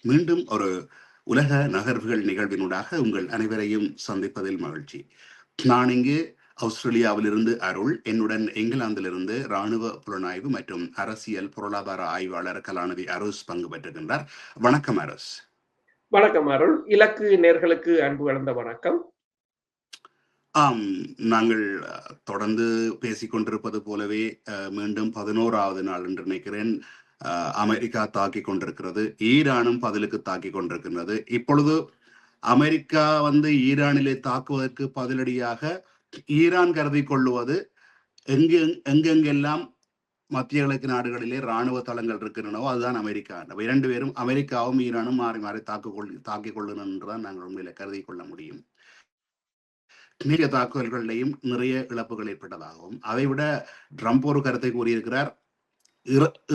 மீண்டும் ஒரு உலக நகர்வுகள் நிகழ்வினூடாக உங்கள் அனைவரையும் சந்திப்பதில் மகிழ்ச்சி. நான் இங்கு ஆஸ்திரேலியாவிலிருந்து அருள், என்னுடன் இங்கிலாந்திலிருந்து இராணுவ புலனாய்வு மற்றும் அரசியல் பொருளாதார ஆய்வாளர் கலாநிதி அருஸ் பங்கு பெற்றுகின்றார். வணக்கம் அருஸ். வணக்கம் அருள். இலக்கு நேர்களுக்கு அன்பு கலந்த வணக்கம். ஆம், நாங்கள் தொடர்ந்து பேசிக்கொண்டிருப்பது போலவே மீண்டும் 11வது நாள் என்று நினைக்கிறேன் அமெரிக்கா தாக்கி கொண்டிருக்கிறது. ஈரானும் பதிலுக்கு தாக்கி கொண்டிருக்கின்றது. இப்பொழுது அமெரிக்கா ஈரானிலே தாக்குவதற்கு பதிலடியாக ஈரான் கருதி கொள்ளுவது எங்கெங்கெல்லாம் மத்திய கிழக்கு நாடுகளிலே இராணுவ தளங்கள் இருக்கின்றனவோ அதுதான் அமெரிக்கா. இரண்டு பேரும், அமெரிக்காவும் ஈரானும் மாறி மாறி தாக்கிக் கொள்ளணும் என்றுதான் நாங்கள் உண்மையில கருதி கொள்ள முடியும். நிறைய தாக்குதல்களையும் நிறைய இழப்புகள் ஏற்பட்டதாகவும், அதைவிட ட்ரம்ப் ஒரு கருத்தை கூறியிருக்கிறார்.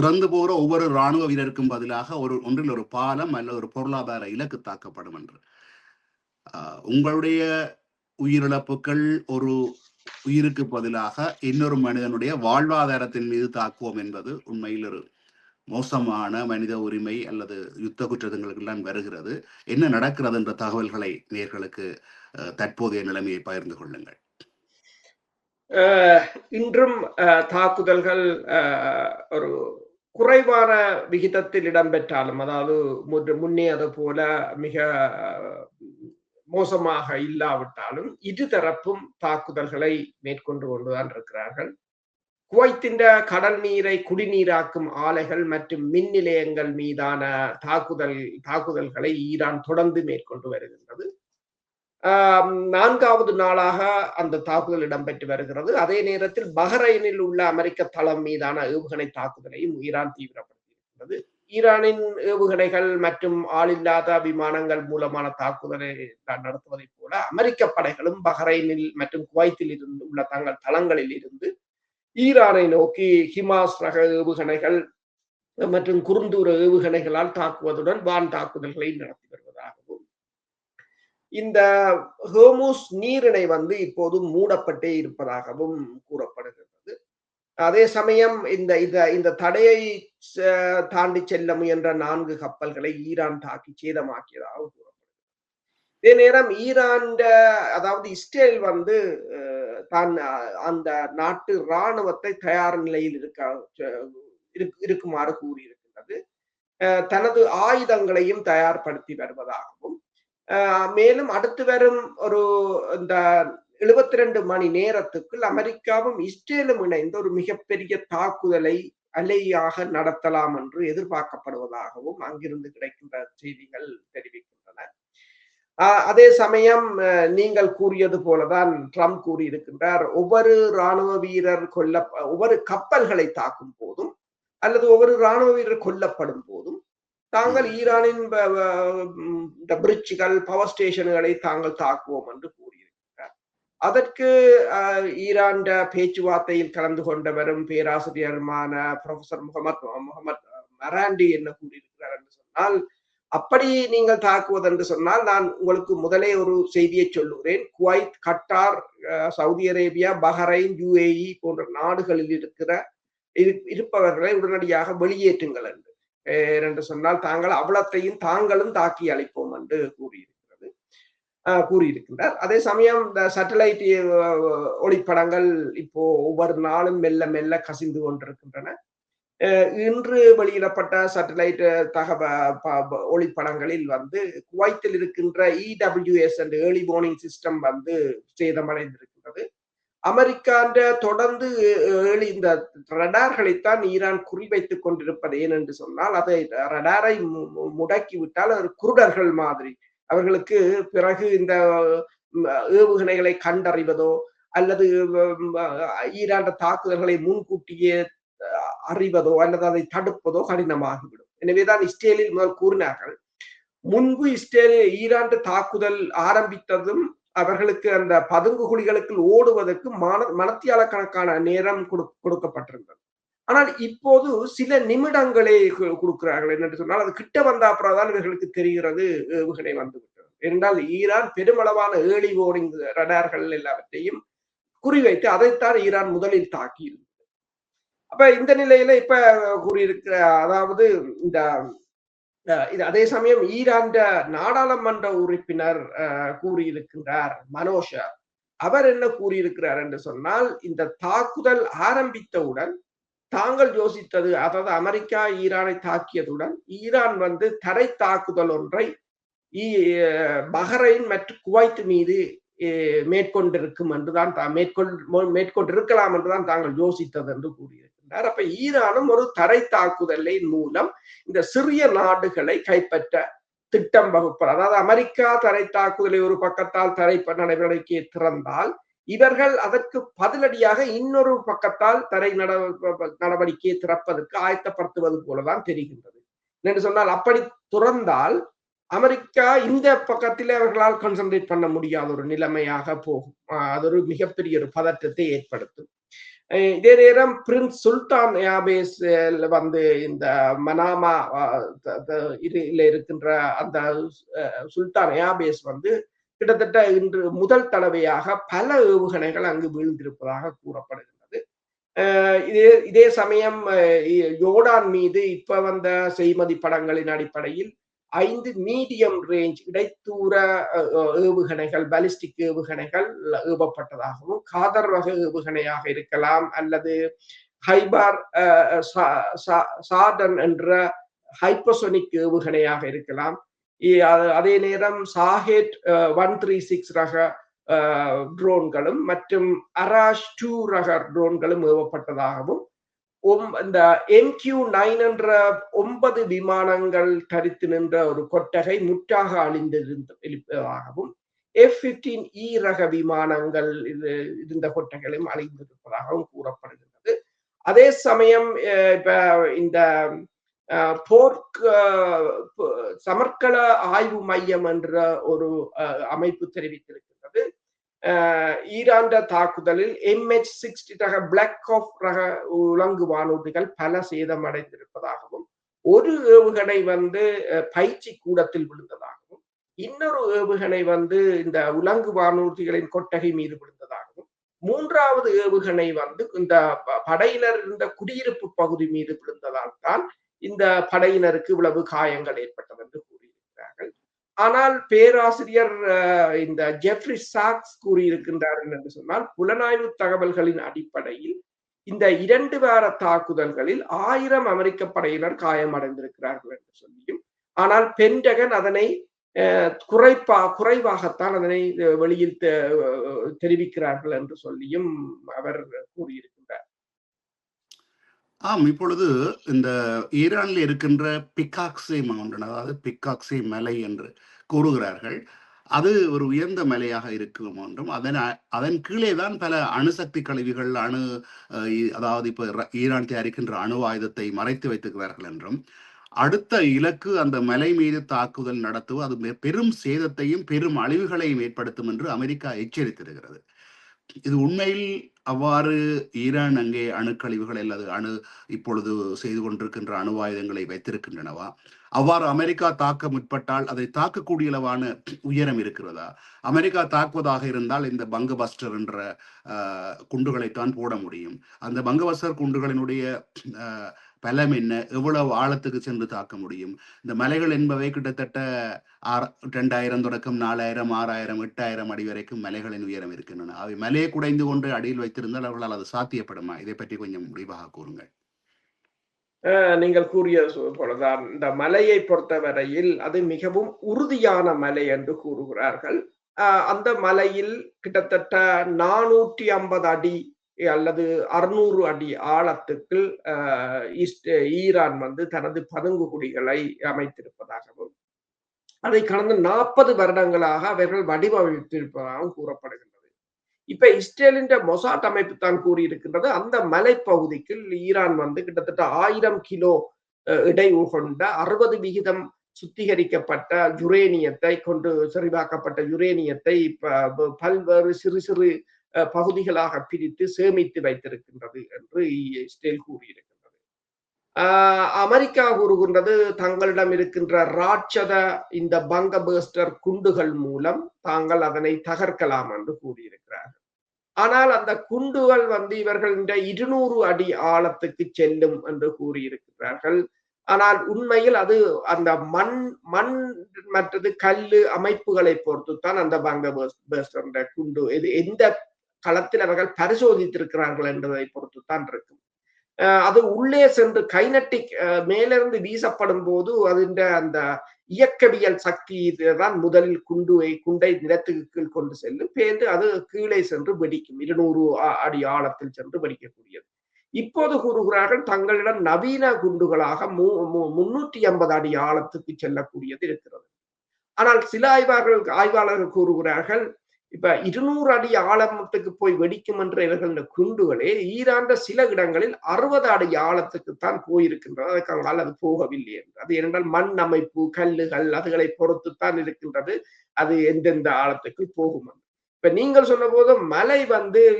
இறந்து போற ஒவ்வொரு இராணுவ வீரருக்கும் பதிலாக ஒன்றில் ஒரு பாலம் அல்லது ஒரு பொருளாதார இலக்கு தாக்கப்படும் என்று. உங்களுடைய உயிரிழப்புகள் ஒரு உயிருக்கு பதிலாக இன்னொரு மனிதனுடைய வாழ்வாதாரத்தின் மீது தாக்குவோம் என்பது உண்மையில் ஒரு மோசமான மனித உரிமை அல்லது யுத்த குற்றங்களுக்கு எல்லாம் வருகிறது. என்ன நடக்கிறது என்ற தகவல்களை நேர்களுக்கு தற்போதைய நிலைமையை பகிர்ந்து கொள்ளுங்கள். இன்றும் தாக்குதல்கள் ஒரு குறைவான விகிதத்தில் இடம்பெற்றாலும், அதாவது முன்னே அது போல மிக மோசமாக இல்லாவிட்டாலும் இருதரப்பும் தாக்குதல்களை மேற்கொண்டு கொண்டுதான் இருக்கிறார்கள். குவைத்தின் கடல் நீரை குடிநீராக்கும் ஆலைகள் மற்றும் மின் நிலையங்கள் மீதான தாக்குதல்களை ஈரான் தொடர்ந்து மேற்கொண்டு வருகின்றது. 4வது நாளாக அந்த தாக்குதல் இடம்பெற்று வருகிறது. அதே நேரத்தில் பஹ்ரைனில் உள்ள அமெரிக்க தளம் மீதான ஏவுகணை தாக்குதலையும் ஈரான் தீவிரப்படுத்தியிருக்கிறது. ஈரானின் ஏவுகணைகள் மற்றும் ஆளில்லாத விமானங்கள் மூலமான தாக்குதலை நடத்துவதைப் போல அமெரிக்க படைகளும் பஹ்ரைனில் மற்றும் குவைத்தில் இருந்து உள்ள தங்கள் தளங்களில் இருந்து ஈரானை நோக்கி ஹிமாஸ் ரக ஏவுகணைகள் மற்றும் குறுந்தூர ஏவுகணைகளால் தாக்குவதுடன் வான் தாக்குதல்களை நடத்தி வருவதாகவும், இந்த ஹோர்முஸ் நீரிணை இப்போது மூடப்பட்டே இருப்பதாகவும் கூறப்படுகிறது. அதே சமயம் இந்த தடையை தாண்டி செல்ல முயன்ற 4 கப்பல்களை ஈரான் தாக்கி சேதமாக்கியதாக கூறப்படுகிறது. இதே நேரம் ஈரான், அதாவது இஸ்ரேல் தான் அந்த நாட்டு இராணுவத்தை தயார் நிலையில் இருக்குமாறு கூறியிருக்கின்றது. தனது ஆயுதங்களையும் தயார்படுத்தி வருவதாகவும், மேலும் அடுத்து வரும் ஒரு இந்த 72 மணி நேரத்துக்குள் அமெரிக்காவும் இஸ்ரேலும் இணைந்து ஒரு மிகப்பெரிய தாக்குதலை அலையாக நடத்தலாம் என்று எதிர்பார்க்கப்படுவதாகவும் அங்கிருந்து கிடைக்கின்ற செய்திகள் தெரிவிக்கின்றன. அதே சமயம் நீங்கள் கூறியது போலதான் ட்ரம்ப் கூறியிருக்கின்றார், ஒவ்வொரு இராணுவ வீரர் ஒவ்வொரு கப்பல்களை தாக்கும் போதும் அல்லது ஒவ்வொரு இராணுவ வீரர் கொல்லப்படும் போதும் தாங்கள் ஈரானின் பிரிட்ஜுகள், பவர் ஸ்டேஷன்களை தாங்கள் தாக்குவோம் என்று கூறியிருக்கிறார். அதற்கு ஈரான் பேச்சுவார்த்தையில் கலந்து கொண்டவரும் பேராசிரியருமான ப்ரொஃபசர் முகமது மராண்டி என்ன கூறியிருக்கிறார் என்று சொன்னால், அப்படி நீங்கள் தாக்குவது என்று சொன்னால் நான் உங்களுக்கு முதலே ஒரு செய்தியை சொல்லுகிறேன். Kuwait, Qatar, Saudi Arabia, Bahrain, UAE போன்ற நாடுகளில் இருப்பவர்களை உடனடியாக வெளியேற்றுங்கள் என்று சொன்னால் தாங்கள் அவ்வளத்தையும் தாங்களும் தாக்கி அளிப்போம் என்று கூறியிருக்கின்றார். அதே சமயம் இந்த சேட்டலைட் ஒளிப்படங்கள் இப்போ ஒவ்வொரு நாளும் மெல்ல மெல்ல கசிந்து கொண்டிருக்கின்றன. இன்று வெளியிடப்பட்ட சேட்டலைட் ஒளிப்படங்களில் குவைத்தில் இருக்கின்ற EWS என்ற ஏர்லி வார்னிங் சிஸ்டம் சேதமடைந்திருக்கின்றது. அமெரிக்காண்ட தொடர்ந்து இந்த ரடார்களைத்தான் ஈரான் குறிவைத்துக் கொண்டிருப்பது. ஏனென்று சொன்னால், அதை ரடாரை முடக்கிவிட்டால் அது குருடர்கள் மாதிரி அவர்களுக்கு பிறகு இந்த ஏவுகணைகளை கண்டறிவதோ அல்லது ஈரான் தாக்குதல்களை முன்கூட்டியே அறிவதோ அல்லது அதை தடுப்பதோ கடினமாகிவிடும். எனவேதான் இஸ்ரேலில் முதல் கூறினார்கள், முன்பு ஈரான் தாக்குதல் ஆரம்பித்ததும் அவர்களுக்கு அந்த பதுங்கு குழிகளுக்கு ஓடுவதற்கு மணத்தியால கணக்கான நேரம் கொடுக்கப்பட்டிருந்தது. ஆனால் இப்போது சில நிமிடங்களே கொடுக்கிறார்கள். என்று சொன்னால் அது கிட்ட வந்த அப்புறம்தான் இவர்களுக்கு தெரிகிறது ஏவுகணை வந்துவிட்டது. என்றால் ஈரான் பெருமளவான ஏர்லி வார்னிங் ரடார்கள் எல்லாவற்றையும் குறிவைத்து அதைத்தான் ஈரான் முதலில் தாக்கியிருந்தது. அப்ப இந்த நிலையில இப்ப கூறியிருக்கிற, அதாவது இந்த அதே சமயம் ஈரான் நாடாளுமன்ற உறுப்பினர் கூறியிருக்கின்றார் மனோஜ். அவர் என்ன கூறியிருக்கிறார் என்று சொன்னால், இந்த தாக்குதல் ஆரம்பித்தவுடன் தாங்கள் யோசித்தது, அதாவது அமெரிக்கா ஈரானை தாக்கியதுடன் ஈரான் தரை தாக்குதல் ஒன்றை பஹ்ரைன் மற்றும் குவைத் மீது மேற்கொண்டிருக்கும் என்றுதான் மேற்கொண்டிருக்கலாம் என்றுதான் தாங்கள் யோசித்தது என்று கூறியிருக்கின்றார். அப்ப ஈரானும் ஒரு தரை தாக்குதலின் மூலம் இந்த சிறிய நாடுகளை கைப்பற்ற திட்டம் வகுப்பார். அதாவது அமெரிக்கா தரை தாக்குதலை ஒரு பக்கத்தால் தரை நடவடிக்கையை திறந்தால், இவர்கள் அதற்கு பதிலடியாக இன்னொரு பக்கத்தால் தரை நடவடிக்கையை திறப்பதற்கு ஆயத்தப்படுத்துவது போலதான் தெரிகின்றது. என்று சொன்னால், அப்படி துறந்தால் அமெரிக்கா இந்த பக்கத்திலே அவர்களால் கான்சென்ட்ரேட் பண்ண முடியாத ஒரு நிலைமையாக போகும். அது ஒரு மிகப்பெரிய ஒரு பதற்றத்தை ஏற்படுத்தும். இதே நேரம் பிரின்ஸ் சுல்தான் ஏர்பேஸ் இந்த மனாமா இருக்கின்ற அந்த சுல்தான் ஏர்பேஸ் கிட்டத்தட்ட இன்று முதல் தடவையாக பல ஏவுகணைகள் அங்கு வீழ்ந்திருப்பதாக கூறப்படுகிறது. இதே சமயம் யோர்டான் மீது இப்ப வந்த செய்மதி படங்களின் அடிப்படையில் 5 மீடியம் ரேஞ்ச் இடைத்தூர ஏவுகணைகள், பாலிஸ்டிக் ஏவுகணைகள் ஏவப்பட்டதாகவும், காதர் வகை ஏவுகணையாக இருக்கலாம் அல்லது ஹைபார் சார்டன் என்ற ஹைப்பர்சோனிக் ஏவுகணையாக இருக்கலாம். அதே நேரம் சாஹெட் 136 ரக ட்ரோன்களும் மற்றும் அராஷ் 2 ரக ட்ரோன்களும் ஏவப்பட்டதாகவும், இந்த MQ-9 என்ற 9 விமானங்கள் தரித்து நின்ற ஒரு கொட்டகை முற்றாக அழிந்திருப்பதாகவும், F-15E ரக விமானங்கள் இருந்த கொட்டகைகளும் அழிந்திருப்பதாகவும் கூறப்படுகிறது. அதே சமயம் இந்த சமர்க்கள ஆய்வு மையம் என்ற ஒரு அமைப்பு தெரிவித்திருக்கிறது, ஈரான் தாக்குதலில் MH-60 ரக பிளாக் ஆஃப் ரக உலங்கு வானூர்திகள் பல சேதமடைந்திருப்பதாகவும், ஒரு ஏவுகணை பயிற்சி கூடத்தில் விழுந்ததாகவும், இன்னொரு ஏவுகணை இந்த உலங்கு வானூர்திகளின் கொட்டகை மீது விழுந்ததாகவும், மூன்றாவது ஏவுகணை இந்த படையினர் இருந்த குடியிருப்பு பகுதி மீது விழுந்ததால் தான் இந்த படையினருக்கு இவ்வளவு காயங்கள் ஏற்பட்டது என்று கூறியிருக்கிறார்கள். ஆனால் பேராசிரியர் இந்த ஜெஃப்ரி சாக்ஸ் கூறியிருக்கின்றார் என்று சொன்னால், புலனாய்வு தகவல்களின் அடிப்படையில் இந்த 2 வார தாக்குதல்களில் 1000 அமெரிக்க படையினர் காயமடைந்திருக்கிறார்கள் என்று சொல்லியும், ஆனால் பென்டகன் அதனை குறைவாகத்தான் அதனை வெளியில் தெரிவிக்கிறார்கள் என்று சொல்லியும் அவர் கூறியிருக்கின்றார். இப்பொழுது இந்த ஈரானில் இருக்கின்ற பிக்காக்ஸே மவுண்டன், அதாவது பிக்காக்ஸே மலை என்று கூறுகிறார்கள். அது ஒரு உயர்ந்த மலையாக இருக்கும் என்றும், அதன் கீழே தான் பல அணுசக்தி கழிவுகள் அதாவது இப்ப ஈரான் தயாரிக்கின்ற அணு ஆயுதத்தை மறைத்து வைத்திருக்கிறார்கள் என்றும், அடுத்த இலக்கு அந்த மலை மீது தாக்குதல் நடத்துவது அது பெரும் சேதத்தையும் பெரும் அழிவுகளையும் ஏற்படுத்தும் என்று அமெரிக்கா எச்சரித்திருக்கிறது. இது உண்மையில் அவ்வாறு ஈரான் அங்கே அணுக்கழிவுகள் அல்லது இப்பொழுது செய்து கொண்டிருக்கின்ற அணு ஆயுதங்களை வைத்திருக்கின்றனவா? அவ்வாறு அமெரிக்கா தாக்க முற்பட்டால் அதை தாக்கக்கூடியளவான உயரம் இருக்கிறதா? அமெரிக்கா தாக்குவதாக இருந்தால் இந்த பங்கபஸ்டர் என்ற குண்டுகளைத்தான் போட முடியும். அந்த பங்கபஸ்டர் குண்டுகளினுடைய பலம் என்ன, எவ்வளவு ஆழத்துக்கு சென்று தாக்க முடியும்? இந்த மலைகள் என்பவை கிட்டத்தட்ட 2000 தொடக்கம் 4000, 6000, 8000 அடி வரைக்கும் மலைகளின் உயரம் இருக்கின்றன. அவை மலையை குடைந்து கொண்டு அடியில் வைத்திருந்தால் அவர்களால் அது சாத்தியப்படுமா? இதை பற்றி கொஞ்சம் முடிவாக கூறுங்கள். நீங்கள் கூறியது போலதான், இந்த மலையை பொறுத்தவரையில் அது மிகவும் உறுதியான மலை என்று கூறுகிறார்கள். அந்த மலையில் கிட்டத்தட்ட 450 அடி அல்லது 600 அடி ஆழத்துக்கு ஈரான் தனது பதுங்கு குடிகளை அமைத்திருப்பதாகவும், அதை கடந்த 40 வருடங்களாக அவர்கள் வடிவமைத்திருப்பதாகவும் கூறப்படுகின்றது. இப்ப இஸ்ரேலின் மொசாட் அமைப்பு தான் கூறியிருக்கின்றது, அந்த மலைப்பகுதிக்கு ஈரான் கிட்டத்தட்ட 1000 கிலோ இடைவு கொண்ட 60% சுத்திகரிக்கப்பட்ட யுரேனியத்தை கொண்டு செறிவாக்கப்பட்ட யுரேனியத்தை இப்ப பல்வேறு சிறு சிறு பகுதிகளாக பிரித்து சேமித்து வைத்திருக்கின்றது என்று இஸ்ரேல் கூறியிருக்கின்றது. அமெரிக்கா கூறுகின்றது தங்களிடம் இருக்கின்ற ராட்சத இந்த பங்கபஸ்டர் குண்டுகள் மூலம் தாங்கள் அதனை தகர்க்கலாம் என்று கூறியிருக்கிறார்கள். ஆனால் அந்த குண்டுகள் இவர்கள் 200 அடி ஆழத்துக்கு செல்லும் என்று கூறியிருக்கிறார்கள். ஆனால் உண்மையில் அது அந்த மண் மண் மற்றது கல்லு அமைப்புகளை பொறுத்துத்தான் அந்த குண்டு இது எந்த களத்தில் அவர்கள் பரிசோதித்திருக்கிறார்கள் என்பதை பொறுத்துத்தான் இருக்கும். அது உள்ளே சென்று கைனட்டிக் மேலிருந்து வீசப்படும் போது அந்த இயக்கவியல் சக்தி தான் முதலில் குண்டை நிலத்துக்கு கீழ் கொண்டு செல்லும். பேர்ந்து அது கீழே சென்று வெடிக்கும். 200 அடி ஆழத்தில் சென்று வெடிக்கக்கூடியது. இப்போது கூறுகிறார்கள் தங்களிடம் நவீன குண்டுகளாக 350 அடி ஆழத்துக்கு செல்லக்கூடியது இருக்கிறது. ஆனால் சில ஆய்வாளர்கள் கூறுகிறார்கள் இப்ப 200 அடி ஆழத்துக்கு போய் வெடிக்கும் என்ற இவர்கள் குண்டுகளே ஈரான் சில இடங்களில் 60 அடி ஆழத்துக்குத்தான் போயிருக்கின்றது. அதுக்காக அது போகவில்லை என்று. அது என்றால் மண் அமைப்பு, கல்லுகள் அதுகளை பொறுத்துத்தான் இருக்கின்றது. அது எந்தெந்த ஆழத்துக்கு போகும். இப்ப நீங்கள் சொன்ன போது மலை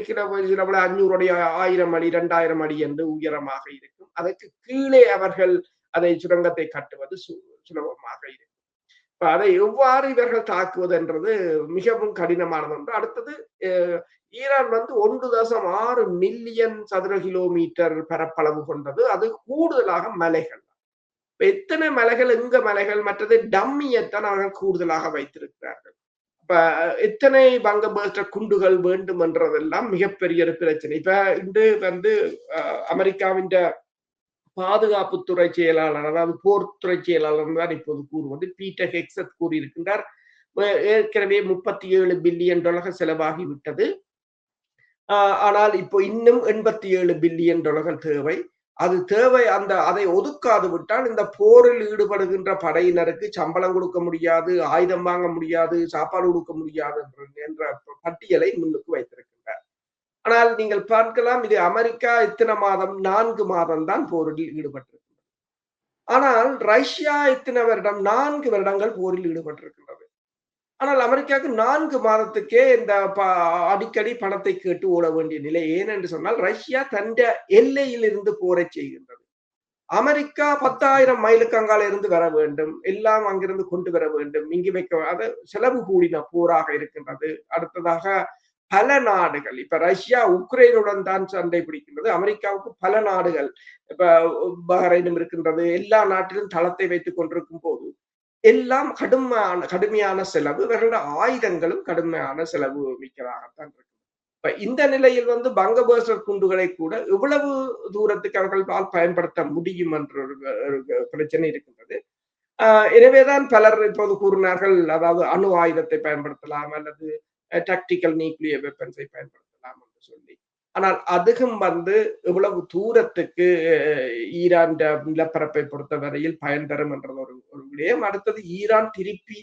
சில 500 அடி, 1000 அடி, 2000 அடி என்று உயரமாக இருக்கும். அதற்கு கீழே அவர்கள் அதை சுரங்கத்தை கட்டுவது சுலபமாக இருக்கும். இப்ப அதை எவ்வாறு இவர்கள் தாக்குவது என்றது மிகவும் கடினமானது ஒன்று. அடுத்தது ஈரான் 1.6 மில்லியன் சதுர கிலோமீட்டர் பரப்பளவு கொண்டது. அது கூடுதலாக மலைகள். எத்தனை மலைகள், எங்க மலைகள், மற்றது டம்மியைத்தான் அவர்கள் கூடுதலாக வைத்திருக்கிறார்கள். இப்ப எத்தனை குண்டுகள் வேண்டும் என்றதெல்லாம் மிகப்பெரிய ஒரு பிரச்சனை. இப்ப இன்று அமெரிக்காவின் பாதுகாப்புத்துறை செயலாளர், அதாவது போர்த்துறை செயலாளர் தான் இப்போது கூறுவது பீட்டர் ஹெக்ஸத் கூறியிருக்கின்றார். ஏற்கனவே $37 பில்லியன் செலவாகிவிட்டது. ஆனால் இப்போ இன்னும் $87 பில்லியன் தேவை. அது தேவை. அதை ஒதுக்காது விட்டால் இந்த போரில் ஈடுபடுகின்ற படையினருக்கு சம்பளம் கொடுக்க முடியாது, ஆயுதம் வாங்க முடியாது, சாப்பாடு கொடுக்க முடியாது என்ற பட்டியலை முன்னுக்கு வைத்திருக்கின்றார். ஆனால் நீங்கள் பார்க்கலாம், இது அமெரிக்கா இத்தனை மாதம் 4 மாதம் தான் போரில் ஈடுபட்டிருக்கிறது. ஆனால் ரஷ்யா இத்தனை வருடம் 4 வருடங்கள் போரில் ஈடுபட்டிருக்கின்றது. ஆனால் அமெரிக்காவுக்கு 4 மாதத்துக்கே இந்த அடிக்கடி பணத்தை கேட்டு ஓட வேண்டிய நிலை. ஏனென்று சொன்னால் ரஷ்யா தந்த எல்லையில் இருந்து போரை செய்கின்றது. அமெரிக்கா 10,000 மைலுக்கு அங்கால இருந்து வர வேண்டும், எல்லாம் அங்கிருந்து கொண்டு வர வேண்டும், இங்கு வைக்க அது செலவு கூடின போராக இருக்கின்றது. அடுத்ததாக பல நாடுகள், இப்ப ரஷ்யா உக்ரைனுடன் தான் சண்டை பிடிக்கின்றது. அமெரிக்காவுக்கு பல நாடுகள், இப்ப பஹ்ரைனும் இருக்கின்றது. எல்லா நாட்டிலும் தளத்தை வைத்துக் கொண்டிருக்கும் போது எல்லாம் கடுமையான செலவு. இவர்களோட ஆயுதங்களும் கடுமையான செலவு மிக்கதாகத்தான் இருக்கு. இப்ப இந்த நிலையில் பங்கபர்ஸ்டர் குண்டுகளை கூட எவ்வளவு தூரத்துக்கு அவர்களால் பயன்படுத்த முடியும் என்ற ஒரு பிரச்சனை இருக்கின்றது. எனவேதான் பலர் இப்போது கூறினார்கள், அதாவது அணு ஆயுதத்தை பயன்படுத்தலாம் அல்லது டாக்டிக்கல் நியூக்ளியர் வெப்பன்ஸை பயன்படுத்தலாம் என்று சொல்லி. ஆனால் அதுவும் எவ்வளவு தூரத்துக்கு ஈரான் நிலப்பரப்பை பொறுத்தவரையில் பயன் தரும் என்றது ஒரு விடயம். அடுத்தது ஈரான் திருப்பி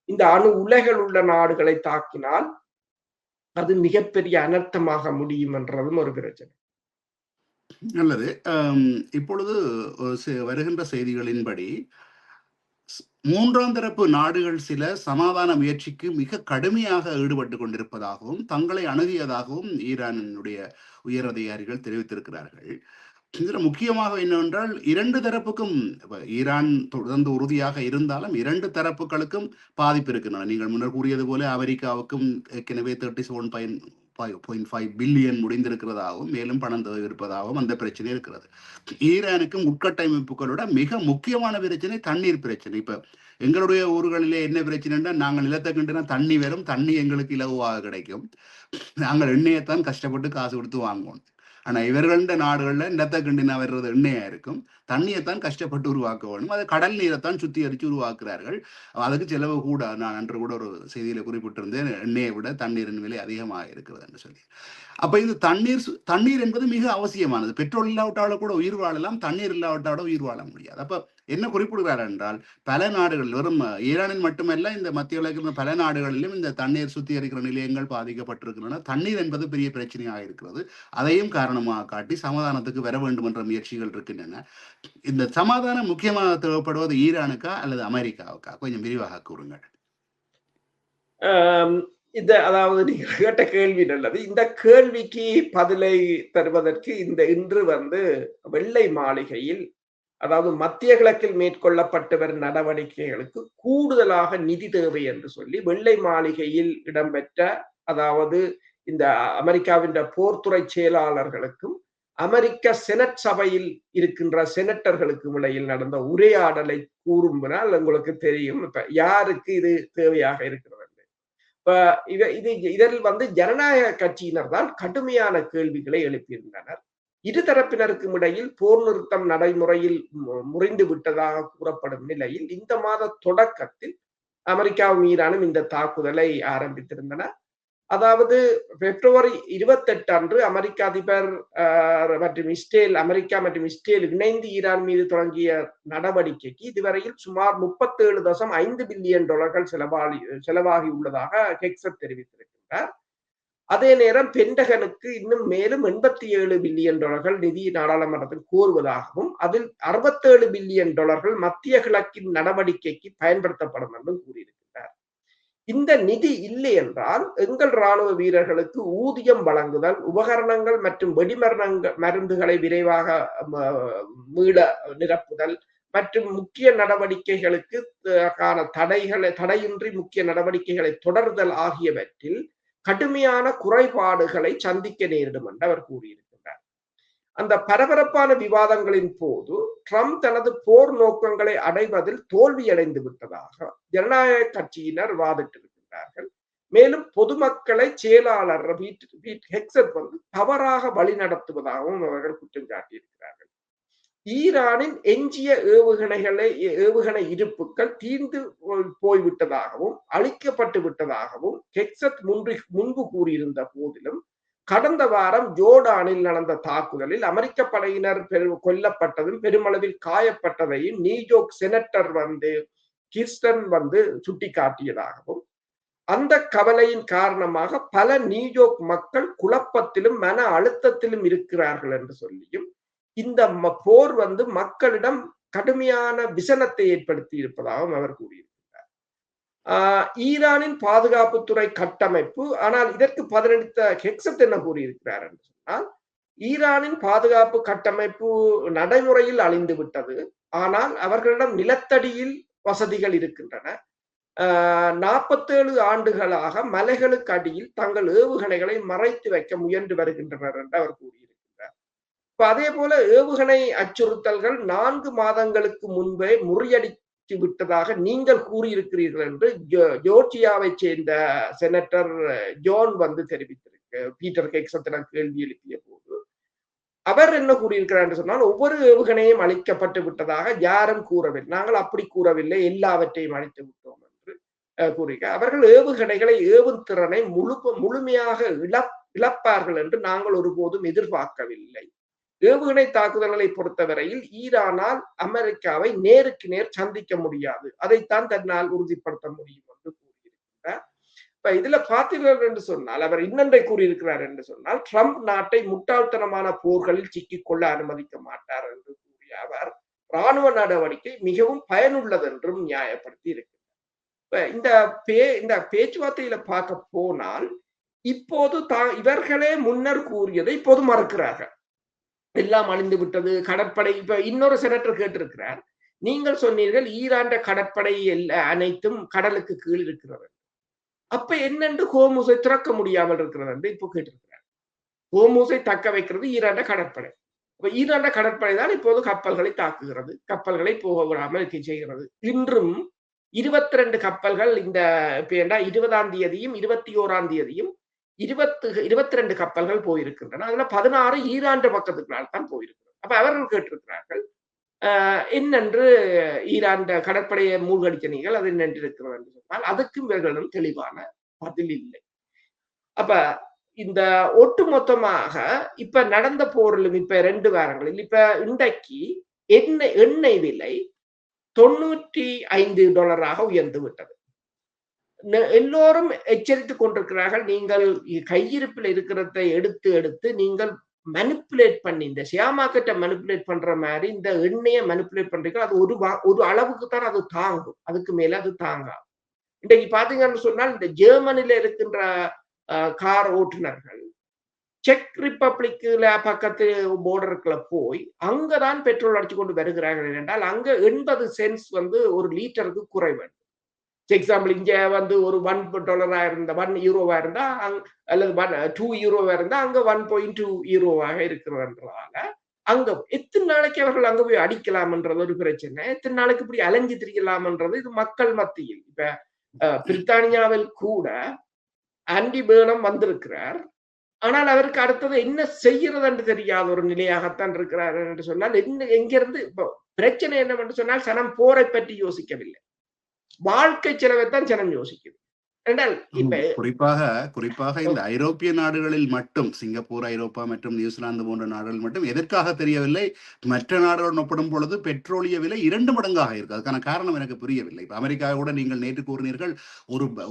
இந்த அணு உலைகள் உள்ள நாடுகளை தாக்கினால் அது மிகப்பெரிய அனர்த்தமாக முடியும் என்றதும் ஒரு பிரச்சனை. நல்லது. இப்பொழுது வருகின்ற செய்திகளின்படி மூன்றாம் தரப்பு நாடுகள் சில சமாதான முயற்சிக்கு மிக கடுமையாக ஈடுபட்டு கொண்டிருப்பதாகவும் தங்களை அணுகியதாகவும் ஈரானுடைய உயர் அதிகாரிகள் தெரிவித்திருக்கிறார்கள். இதுல முக்கியமாக என்னவென்றால் 2 தரப்புக்கும், ஈரான் தொடர்ந்து உறுதியாக இருந்தாலும் 2 தரப்புகளுக்கும் பாதிப்பு இருக்கின்றன. நீங்கள் முன்னர் கூறியது போல அமெரிக்காவுக்கும் ஏற்கனவே 37.5 பில்லியன் முடிந்திருக்கிறதாகவும் மேலும் பணம் தேவை இருப்பதாகவும் அந்த பிரச்சனை இருக்கிறது. ஈரானுக்கும் உட்கட்டமைப்புகளோட மிக முக்கியமான பிரச்சனை தண்ணீர் பிரச்சனை. இப்ப எங்களுடைய ஊர்களிலே என்ன பிரச்சனைன்னா, நாங்கள் நிலத்தை கண்டுனா தண்ணி வரும், தண்ணி எங்களுக்கு இலகுவாக கிடைக்கும், நாங்கள் எண்ணெயைத்தான் கஷ்டப்பட்டு காசு கொடுத்து வாங்குவோம். ஆனா இவர்கள நாடுகள்ல நிலத்தை கண்டினா வர்றது எண்ணெயா இருக்கும், தண்ணியைத்தான் கஷ்டப்பட்டு உருவாக்க வேணும். அது கடல் நீரைத்தான் சுத்திகரித்து உருவாக்குறார்கள். அதுக்கு செலவு கூட. நான் அன்று கூட ஒரு செய்தியில குறிப்பிட்டிருந்தேன், எண்ணெயை விட தண்ணீரின் விலை அதிகமாக இருக்கிறது என்று சொல்லி. அப்ப இது தண்ணீர் என்பது மிக அவசியமானது. பெட்ரோல் இல்லாவிட்டாலும் கூட உயிர் வாழலாம், தண்ணீர் இல்லாவிட்டால உயிர் வாழ முடியாது. அப்ப என்ன குறிப்பிடுகிறார் என்றால், பல நாடுகள், வெறும் ஈரானில் மட்டுமல்ல, இந்த மத்திய கிழக்கு பல நாடுகளிலும் இந்த தண்ணீர் சுத்திகரிக்கிற நிலையங்கள் பாதிக்கப்பட்டிருக்கின்றன. தண்ணீர் என்பது பெரிய பிரச்சனையாக இருக்கிறது. அதையும் காரணமாக காட்டி சமாதானத்துக்கு வர வேண்டும் என்ற முயற்சிகள் இருக்கின்றன. இந்த சமாதானம் முக்கியமாக தேவைப்படுவது ஈரானுக்கா அல்லது அமெரிக்காவுக்கா? கொஞ்சம் விரிவாக கூறுங்கள். அதாவது நீங்க கேட்ட கேள்வி நல்லது. இந்த கேள்விக்கு பதிலை தருவதற்கு இன்று வெள்ளை மாளிகையில், அதாவது மத்திய கிழக்கில் மேற்கொள்ளப்பட்டு வரும் நடவடிக்கைகளுக்கு கூடுதலாக நிதி தேவை என்று சொல்லி வெள்ளை மாளிகையில் இடம்பெற்ற, அதாவது இந்த அமெரிக்காவின் போர்த்துறை செயலாளர்களுக்கும் அமெரிக்க செனட் சபையில் இருக்கின்ற செனட்டர்களுக்கு இடையில் நடந்த உரையாடலை கூறும்பினால் உங்களுக்கு தெரியும் இப்ப யாருக்கு இது தேவையாக இருக்கிறது. இப்ப இதில் ஜனநாயக கட்சியினர் தான் கடுமையான கேள்விகளை எழுப்பியிருந்தனர். இருதரப்பினருக்கும் இடையில் போர் நிறுத்தம் நடைமுறையில் முறிந்து விட்டதாக கூறப்படும் நிலையில் இந்த மாத தொடக்கத்தில் அமெரிக்காவும் ஈரானும் இந்த தாக்குதலை ஆரம்பித்திருந்தன. அதாவது பிப்ரவரி 28 அன்று அமெரிக்க அதிபர் மற்றும் அமெரிக்கா மற்றும் இஸ்ரேல் இணைந்து ஈரான் மீது தொடங்கிய நடவடிக்கைக்கு இதுவரையில் சுமார் $37.5 பில்லியன் செலவாகி உள்ளதாக ஹெக்ஸட் தெரிவித்திருக்கின்றார். அதே நேரம் பென்டகனுக்கு இன்னும் மேலும் $87 பில்லியன் நிதி நாடாளுமன்றத்தில் கோருவதாகவும் அதில் $67 பில்லியன் மத்திய கிழக்கின் நடவடிக்கைக்கு பயன்படுத்தப்படும் என்றும் கூறியிருக்கிறார். இந்த நிதி இல்லை என்றால் எங்கள் ராணுவ வீரர்களுக்கு ஊதியம் வழங்குதல், உபகரணங்கள் மற்றும் மருந்துகளை விரைவாக மீள நிரப்புதல் மற்றும் முக்கிய நடவடிக்கைகளுக்கு தடையின்றி முக்கிய நடவடிக்கைகளை தொடர்தல் ஆகியவற்றில் கடுமையான குறைபாடுகளை சந்திக்க நேரிடும் என்று அவர் கூறியிருக்கிறார். அந்த பரபரப்பான விவாதங்களின் போது ட்ரம்ப் தனது போர் நோக்கங்களை அடைவதில் தோல்வியடைந்து விட்டதாக ஜனநாயக கட்சியினர் வாதிட்டிருக்கிறார்கள். மேலும் பொதுமக்களை செயலாளர் ஹெக்ஸட் தவறாக வழிநடத்துவதாகவும் அவர்கள் குற்றம் சாட்டியிருக்கிறார்கள். ஈரானின் எஞ்சிய ஏவுகணை இருப்புகள் தீர்ந்து போய்விட்டதாகவும் அழிக்கப்பட்டு விட்டதாகவும் ஹெக்ஸட் முன்பு கூறியிருந்த போதிலும் கடந்த வாரம் ஜோர்டானில் நடந்த தாக்குதலில் அமெரிக்க படையினர் கொல்லப்பட்டதும் பெருமளவில் காயப்பட்டதையும் நியூயார்க் செனட்டர் கிர்ஸ்டன் சுட்டிக்காட்டியதாகவும் அந்த கவலையின் காரணமாக பல நியூயார்க் மக்கள் குழப்பத்திலும் மன அழுத்தத்திலும் இருக்கிறார்கள் என்று சொல்லியும் இந்த போர் மக்களிடம் கடுமையான விசனத்தை ஏற்படுத்தி இருப்பதாகவும் அவர் கூறியிருக்கிறார். ஈரானின் பாதுகாப்புத்துறை கட்டமைப்பு, ஆனால் இதற்கு பதிலளித்த ஹெக்ஸட் என்ன கூறியிருக்கிறார் என்று சொன்னால், ஈரானின் பாதுகாப்பு கட்டமைப்பு நடைமுறையில் அழிந்து விட்டது, ஆனால் அவர்களிடம் நிலத்தடியில் வசதிகள் இருக்கின்றன. 47 ஆண்டுகளாக மலைகளுக்கு அடியில் தங்கள் ஏவுகணைகளை மறைத்து வைக்க முயன்று வருகின்றனர் என்று அவர் கூறியிருக்கிறார். அதே போல ஏவுகணை அச்சுறுத்தல்கள் 4 மாதங்களுக்கு முன்பே முறியடித்து விட்டதாக நீங்கள் கூறியிருக்கிறீர்கள் என்று ஜோர்ஜியாவை சேர்ந்த செனட்டர் ஜோன் பீட்டர் ஹெக்ஸத்திடம் கேள்வி எழுப்பிய போது அவர் என்ன கூறியிருக்கிறார் என்று சொன்னால், ஒவ்வொரு ஏவுகணையும் அழிக்கப்பட்டு விட்டதாக யாரும் கூறவில்லை, நாங்கள் அப்படி கூறவில்லை, எல்லாவற்றையும் அழித்து விட்டோம் என்று கூறுகிறார். அவர்கள் ஏவுகணைகளை ஏவும் திறனை முழுமையாக இழப்பார்கள் என்று நாங்கள் ஒருபோதும் எதிர்பார்க்கவில்லை. ஏவுகணை தாக்குதல்களை பொறுத்தவரையில் ஈரானால் அமெரிக்காவை நேருக்கு நேர் சந்திக்க முடியாது, அதைத்தான் தன்னால் உறுதிப்படுத்த முடியும் என்று கூறியிருக்கிறார். இப்ப இதுல பார்த்தீர்கள் என்று சொன்னால், அவர் இன்னொன்றை கூறியிருக்கிறார் என்று சொன்னால், ட்ரம்ப் நாட்டை முட்டாள்தனமான போர்களில் சிக்கிக்கொள்ள அனுமதிக்க மாட்டார் என்று கூறிய அவர் ராணுவ நடவடிக்கை மிகவும் பயனுள்ளது என்றும் நியாயப்படுத்தி இருக்கிறார். இந்த பேச்சுவார்த்தையில பார்க்க போனால் இப்போது இவர்களே முன்னர் கூறியதை இப்போது மறுக்கிறார்கள். எல்லாம் அழிந்து விட்டது, கடற்படை. இப்ப இன்னொரு செனட்டர் கேட்டிருக்கிறார், நீங்கள் சொன்னீர்கள் ஈரான் கடற்படை அனைத்தும் கடலுக்கு கீழ் இருக்கிறது, அப்ப என்னென்று ஹோர்முஸை திறக்க முடியாமல் இருக்கிறது என்று இப்போ கேட்டிருக்கிறார். ஹோர்முஸை தக்க வைக்கிறது ஈரான் கடற்படை. இப்ப ஈரான் கடற்படை தான் இப்போது கப்பல்களை தாக்குகிறது, கப்பல்களை போக விடாமல் செய்கிறது. இன்றும் 22 கப்பல்கள் இந்த 20ஆம் தேதியும் 21ஆம் தேதியும் 22 கப்பல்கள் போயிருக்கின்றன. அதுல 16 ஈரான் பக்கத்துக்குள்ளால் தான் போயிருக்கிறது. அப்ப அவர்கள் கேட்டிருக்கிறார்கள், என்னென்று ஈரான் கடற்படையை மூழ்கடித்த நீங்கள் அது என்னென்று இருக்கிறது என்று சொன்னால் அதுக்கும் இவர்களிடம் தெளிவான பதில் இல்லை. அப்ப இந்த ஒட்டுமொத்தமாக இப்ப நடந்த போரிலும் இப்ப 2 வாரங்களில் இப்ப இன்றைக்கு எண்ணெய் விலை $95 உயர்ந்து விட்டது. எல்லோரும் எச்சரித்துக் கொண்டிருக்கிறார்கள், நீங்கள் கையிருப்பில் இருக்கிறதை எடுத்து நீங்கள் மனிப்புலேட் பண்ணி இந்த ஷேர் மார்க்கெட்டை மனிப்புலேட் பண்ற மாதிரி இந்த எண்ணெயை மனிப்புலேட் பண்றீங்க, அது ஒரு அளவுக்கு தான் அது தாங்கும், அதுக்கு மேல அது தாங்காது. இன்றைக்கு பாத்தீங்கன்னு சொன்னால் இந்த ஜெர்மனில இருக்கின்ற கார் ஓட்டுநர்கள் செக் ரிப்பப்ளிக்ல பக்கத்து போர்டருக்குள்ள போய் அங்கதான் பெட்ரோல் அடிச்சு கொண்டு வருகிறார்கள் என்றால் அங்க 80 சென்ட்ஸ் ஒரு லிட்டருக்கு குறைவு. எக்ஸாம்பிள் இங்க வந்து ஒரு $1 இருந்தா €1 இருந்தா அல்லது €2 இருந்தா அங்க 1.2 யூரோவாக இருக்கிறதுன்றதால அங்க எத்தனை நாளைக்கு அவர்கள் அங்க போய் அடிக்கலாம்ன்றது ஒரு பிரச்சனை. எத்தனை நாளைக்கு இப்படி அலைஞ்சு திரிக்கலாம்ன்றது இது மக்கள் மத்தியில். இப்ப பிரித்தானியாவில் கூட ஆண்டி பேர்னம் வந்திருக்கிறார். ஆனால் அவருக்கு அடுத்தது என்ன செய்யறது என்று தெரியாத ஒரு நிலையாகத்தான் இருக்கிறார் என்று சொன்னால் எங்கிருந்து பிரச்சனை என்னவென்று சொன்னால் ஜனம் போரை பற்றி யோசிக்கவில்லை, வாழ்க்கை செலவைத்தான் ஜனம் யோசிக்குது. குறிப்பாக இந்த ஐரோப்பிய நாடுகளில் மட்டும், சிங்கப்பூர், ஐரோப்பா மற்றும் நியூசிலாந்து போன்ற நாடுகள் மட்டும் எதற்காக தெரியவில்லை, மற்ற நாடுகளுடன் ஒப்பிடும் பொழுது பெட்ரோலிய விலை 2 மடங்காக இருக்கு. அதுக்கான காரணம் எனக்கு புரியவில்லை. இப்ப அமெரிக்காவை கூட நீங்கள் நேற்று கூறினீர்கள்,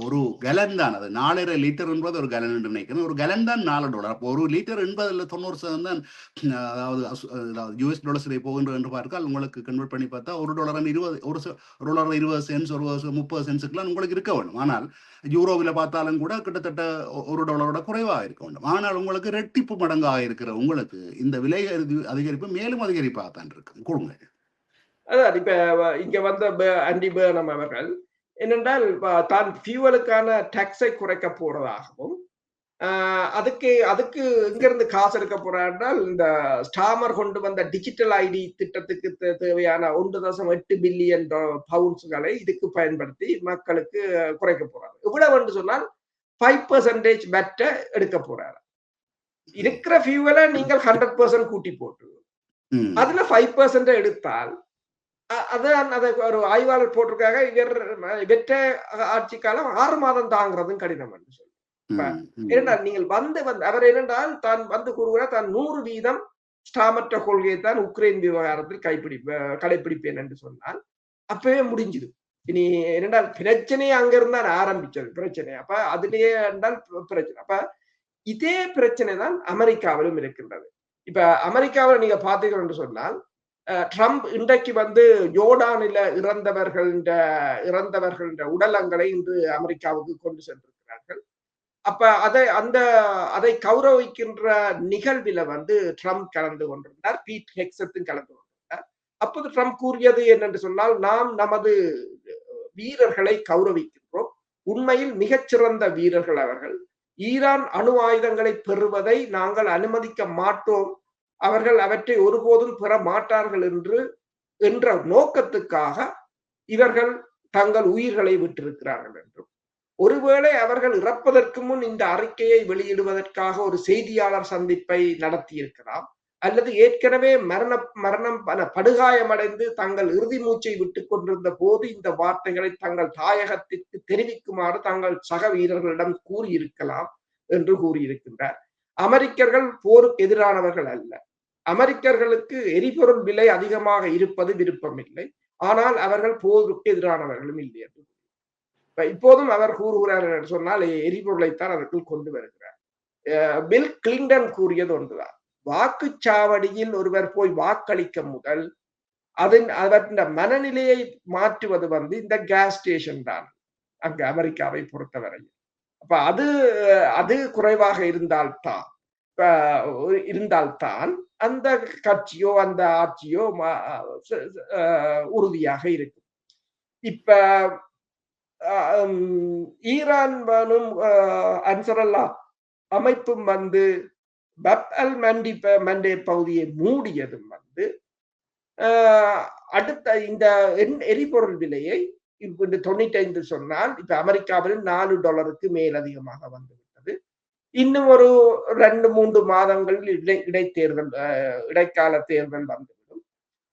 ஒரு கலன் தான், அது 4.5 லிட்டர் என்பது ஒரு கலன் என்று நினைக்கிறேன். ஒரு கலன் தான் $4. அப்போ ஒரு லிட்டர் 80-90 தான், அதாவது US டாலர்ஸில் போகின்றது என்று பார்த்தால் உங்களுக்கு கன்வெர்ட் பண்ணி பார்த்தா $1.20 சென்ட்ஸ், $1.30 உங்களுக்கு இருக்க வேண்டும். ஆனால் யூரோவில் பார்த்தாலும் கூட கிட்டத்தட்ட $1 குறைவாக இருக்க வேண்டும். ஆனால் உங்களுக்கு ரெட்டிப்பு மடங்காக இருக்கிற உங்களுக்கு இந்த விலை அதிகரிப்பு மேலும் அதிகரிப்பாகத்தான் இருக்கு. கொடுங்க. அதான் இப்ப இங்க வந்த ஆண்டி பேர்னம் அவர்கள் என்னென்றால் தான் ஃபியூவலுக்கான டாக்ஸை குறைக்க போறதாகவும், அதுக்கு இங்கிருந்து காசு எடுக்க போறால் இந்த ஸ்டாமர் கொண்டு வந்த டிஜிட்டல் ஐடி திட்டத்துக்கு தேவையான 1.8 பில்லியன் பவுண்ட்ஸ்களை இதுக்கு பயன்படுத்தி மக்களுக்கு குறைக்க போறாரு. இவ்வளவு என்று சொன்னால் 5% பெட்ட எடுக்க போறாரு. இருக்கிற ஃபியூவலை நீங்கள் 100% கூட்டி போட்டு அதுல 5% எடுத்தால் அதை ஒரு ஆய்வாளர் போட்டிருக்காங்க, இவற்ற ஆட்சி காலம் 6 மாதம் தாங்கிறதும் கடினம் என்று சொல்லி. ஏனென்றால் நீங்கள் அவர் என்னென்றால் தான் வந்து கூறுகிறார், தான் 100% ஸ்டாமற்ற கொள்கையை தான் உக்ரைன் விவகாரத்தில் கடைபிடிப்பேன் என்று சொன்னால் அப்பவே முடிஞ்சுது. இனி என்னென்றால் பிரச்சனையே அங்கிருந்து தான் ஆரம்பிச்சது பிரச்சனை. அப்ப அதுலயே என்றால் பிரச்சனை. அப்ப இதே பிரச்சனை தான் அமெரிக்காவிலும் இருக்கின்றது. இப்ப அமெரிக்காவில் நீங்க பாத்தீங்க என்று சொன்னால் ட்ரம்ப் இன்றைக்கு வந்து ஜோர்டானில இறந்தவர்களின் உடலங்களை இன்று அமெரிக்காவுக்கு கொண்டு சென்றிருக்கிறார்கள். அப்ப அதை கௌரவிக்கின்ற நிகழ்வில வந்து ட்ரம்ப் கலந்து கொண்டிருந்தார், பீட் ஹெக்ஸத்தும் கலந்து கொண்டிருந்தார். அப்போது ட்ரம்ப் கூறியது என்னென்று சொன்னால், நாம் நமது வீரர்களை கௌரவிக்கின்றோம், உண்மையில் மிகச்சிறந்த வீரர்கள் அவர்கள், ஈரான் அணு ஆயுதங்களை பெறுவதை நாங்கள் அனுமதிக்க மாட்டோம், அவர்கள் அவற்றை ஒருபோதும் பெற மாட்டார்கள் என்ற நோக்கத்துக்காக இவர்கள் தங்கள் உயிர்களை விட்டிருக்கிறார்கள் என்றும், ஒருவேளை அவர்கள் இறப்பதற்கு முன் இந்த அறிக்கையை வெளியிடுவதற்காக ஒரு செய்தியாளர் சந்திப்பை நடத்தி இருக்கலாம், அல்லது ஏற்கனவே மரணம் படுகாயமடைந்து தங்கள் இறுதி மூச்சை விட்டுக் கொண்டிருந்த போது இந்த வார்த்தைகளை தங்கள் தாயகத்திற்கு தெரிவிக்குமாறு தங்கள் சக வீரர்களிடம் கூறியிருக்கலாம் என்று கூறியிருக்கின்றார். அமெரிக்கர்கள் போருக்கு எதிரானவர்கள் அல்ல, அமெரிக்கர்களுக்கு எரிபொருள் விலை அதிகமாக இருப்பது விருப்பமில்லை, ஆனால் அவர்கள் போருக்கு எதிரானவர்களும் இல்லை என்று இப்போதும் அவர் கூறுகிறார் என்று சொன்னால் எரிபொருளைத்தான் அதற்குள் கொண்டு வருகிறார். பில் கிளின்டன் கூறியது ஒன்றுதான், வாக்குச்சாவடியில் ஒருவர் போய் வாக்களிக்க முதல் அவற்றின் மனநிலையை மாற்றுவது வந்து இந்த கேஸ் ஸ்டேஷன் தான் அங்கு அமெரிக்காவை பொறுத்தவரையில். அப்ப அது குறைவாக இருந்தால்தான் அந்த கட்சியோ அந்த ஆட்சியோ உறுதியாக இருக்கும். இப்ப ஈரானும் அன்சரல்லா அமைப்பும் வந்து பப் அல் மண்டே பகுதியை மூடியதும் வந்து அடுத்த இந்த எரிபொருள் விலையை இப்ப 95 சொன்னால் இப்ப அமெரிக்காவில் $4 மேல் அதிகமாக வந்துவிட்டது. இன்னும் ஒரு 2-3 மாதங்களில் இடைக்கால தேர்தல் வந்துவிடும்.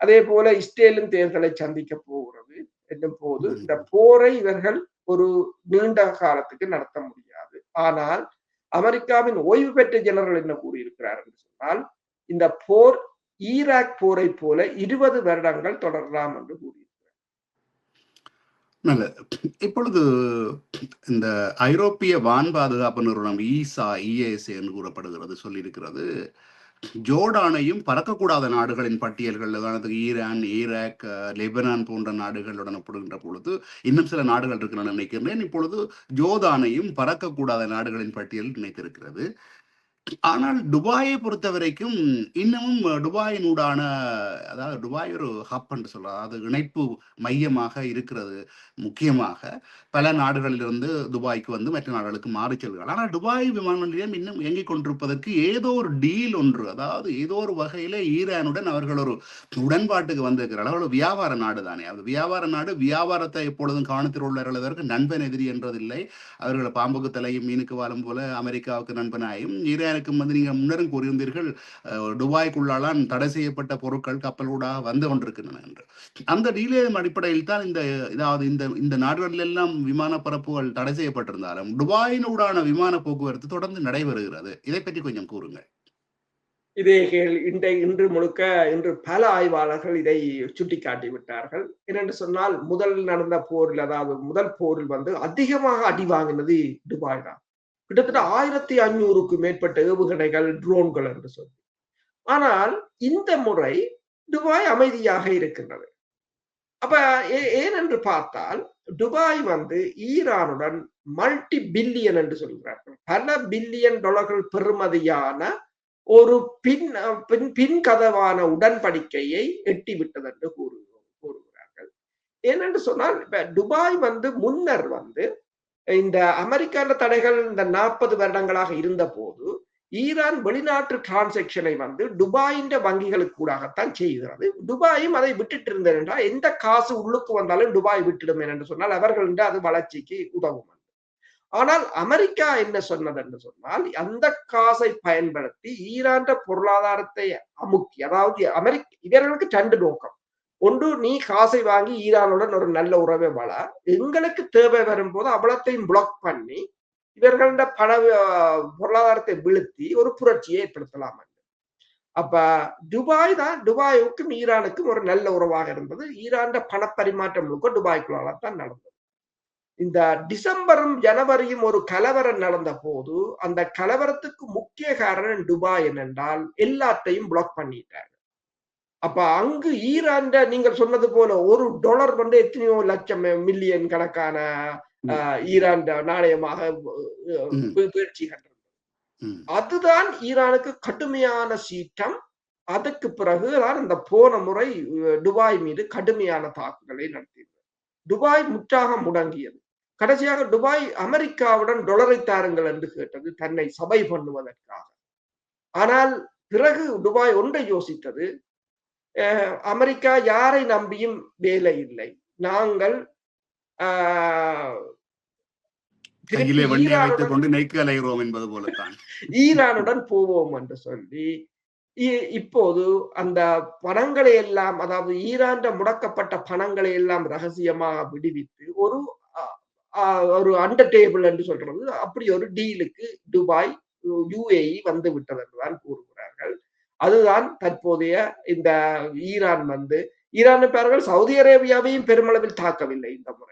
அதே போல இஸ்ரேலும் தேர்தலை சந்திக்க போகிறது என்னும் போது இந்த போரை இவர்கள் ஒரு நீண்ட காலத்துக்கு நடத்த முடியாது. ஆனால் அமெரிக்காவின் ஓய்வு பெற்ற ஜெனரல் என்ன கூறியிருக்கிறார் என்று சொன்னால், இந்த போர் ஈராக் போரை போல 20 வருடங்கள் தொடரலாம் என்று கூறியிருக்கிறார். நல்லது. இப்பொழுது இந்த ஐரோப்பிய வான் பாதுகாப்பு நிறுவனம் ESA என்று கூறப்படுகிறது சொல்லியிருக்கிறது, ஜோர்டானையும் பறக்கக்கூடாத நாடுகளின் பட்டியல்கள், உதாரணத்துக்கு ஈரான், ஈராக், லெபனான் போன்ற நாடுகளுடன் ஒப்பிடுகின்ற பொழுது இன்னும் சில நாடுகள் இருக்கின்றன நினைக்கிறேன். இப்பொழுது ஜோர்டானையும் பறக்கக்கூடாத நாடுகளின் பட்டியல் நினைத்திருக்கிறது. ஆனால் துபாயை பொறுத்த வரைக்கும் இன்னமும் துபாயினூடான, அதாவது துபாய் ஒரு ஹப் என்று சொல்லலாம், அதாவது இணைப்பு மையமாக இருக்கிறது. முக்கியமாக பல நாடுகளிலிருந்து துபாய்க்கு வந்து மற்ற நாடுகளுக்கு மாறி செல்கிறார்கள். ஆனால் துபாய் விமான நிலையம் இன்னும் இயங்கிக் கொண்டிருப்பதற்கு ஏதோ ஒரு டீல் ஒன்று, அதாவது ஏதோ ஒரு வகையில ஈரானுடன் அவர்கள் ஒரு உடன்பாட்டுக்கு வந்திருக்கிறார்கள். ஒரு வியாபார நாடு தானே, அது வியாபார நாடு. வியாபாரத்தை எப்பொழுதும் கவனத்தில் உள்ளவர்களுக்கு நண்பன் எதிரி என்றதில்லை. அவர்கள் பாம்புக்கு தலையும் மீனுக்கு வாழும் போல அமெரிக்காவுக்கு நண்பனாயும் ஈரானுக்கும் வந்து நீங்க முன்னரும் கூறியிருந்தீர்கள், துபாய்க்குள்ளாலாம் தடை செய்யப்பட்ட பொருட்கள் கப்பலூடாக வந்து கொண்டிருக்கின்றன என்று. அந்த டீலியம் அடிப்படையில் தான் இந்த, அதாவது இந்த இந்த நாடுகளில் எல்லாம் விமான பரப்புகள் தடை செய்யப்பட்டிருந்தாலும் துபாயினூடான விமான போக்குவரத்து தொடர்ந்து நடைபெறுகிறது. இதை பற்றி கொஞ்சம் கூறுங்கள். இதே இன்று முழுக்க இன்று பல ஆய்வாளர்கள் இதை சுட்டிக்காட்டி விட்டார்கள். என்னென்று சொன்னால், முதல் நடந்த போரில், அதாவது முதல் போரில் வந்து அதிகமாக அடி வாங்கினது துபாய் தான். கிட்டத்தட்ட 1500க்கு மேற்பட்ட ஏவுகணைகள், ட்ரோன்கள் என்று சொல்லி. ஆனால் இந்த முறை துபாய் அமைதியாக இருக்கின்றது. அப்ப ஏனென்று பார்த்தால், துபாய் வந்து ஈரானுடன் மல்டி பில்லியன் என்று சொல்கிறார்கள், பல பில்லியன் டாலர்கள் பெறுமதியான ஒரு பின் கதவான உடன்படிக்கையை எட்டிவிட்டது என்று கூறுகிறார்கள். ஏனென்று சொன்னால், இப்ப துபாய் வந்து முன்னர் வந்து இந்த அமெரிக்கான தடைகள் இந்த 40 வருடங்களாக இருந்த போது ஈரான் வெளிநாட்டு டிரான்சாக்சனை வந்து துபாயின் வங்கிகளுக்கு கூடாகத்தான் செய்கிறது. துபாயும் அதை விட்டுட்டு இருந்தது என்றால், எந்த காசு உள்ளுக்கு வந்தாலும் துபாய் விட்டுடும் என்று சொன்னால் அவர்கள் அது வளர்ச்சிக்கு உதவும். ஆனால் அமெரிக்கா என்ன சொன்னது என்று சொன்னால், அந்த காசை பயன்படுத்தி ஈரான் பொருளாதாரத்தை அமுக்கி, அதாவது இவர்களுக்கு 2 நோக்கம். ஒன்று, நீ காசை வாங்கி ஈரானுடன் ஒரு நல்ல உறவை வள, எங்களுக்கு தேவை வரும்போது அவ்வளத்தையும் பிளாக் பண்ணி இவர்கள பொருளாதாரத்தை வீழ்த்தி ஒரு புரட்சியை ஏற்படுத்தலாம். அப்ப துபாய்க்கும் ஈரானுக்கும் ஒரு நல்ல உறவாக இருந்தது. ஈரான் பணப்பரிமாற்றம் முழுக்க துபாய்க்குள்ளால தான் நடந்தது. இந்த டிசம்பரும் ஜனவரியும் ஒரு கலவரம் நடந்த போது, அந்த கலவரத்துக்கு முக்கிய காரணம் துபாய் என்னென்றால், எல்லாத்தையும் பிளாக் பண்ணிட்டாங்க. அப்ப அங்கு ஈரான், நீங்கள் சொன்னது போல $1 வந்து எத்தனையோ லட்சம் மில்லியன் கணக்கான ஈரான் நாணயமாக வீழ்ச்சி கண்டது. அதுதான் ஈரானுக்கு கடுமையான சீற்றம். அதுக்கு பிறகுதான் இந்த போன முறை துபாய் மீது கடுமையான தாக்குதலை நடத்தியது. துபாய் முற்றாக முடங்கியது. கடைசியாக துபாய் அமெரிக்காவுடன் டாலரை தாருங்கள் என்று கேட்டது, தன்னை சபை பண்ணுவதற்காக. ஆனால் பிறகு துபாய் ஒன்றை யோசித்தது, அமெரிக்கா யாரை நம்பியும் வேலை இல்லை, நாங்கள் ஈரானுடன் போவோம் என்று சொல்லி இப்போது அந்த பணங்களை எல்லாம், அதாவது ஈரான் முடக்கப்பட்ட பணங்களை எல்லாம் ரகசியமாக விடுவித்து ஒரு அண்டர் டேபிள் என்று சொல்றது, அப்படி ஒரு டீலுக்கு துபாய் UAE வந்து விட்டது என்றுதான் கூறுகிறார்கள். அதுதான் தற்போதைய இந்த ஈரான் வந்து, ஈரான் பேர்கள் சவுதி அரேபியாவையும் பெருமளவில் தாக்கவில்லை இந்த முறை.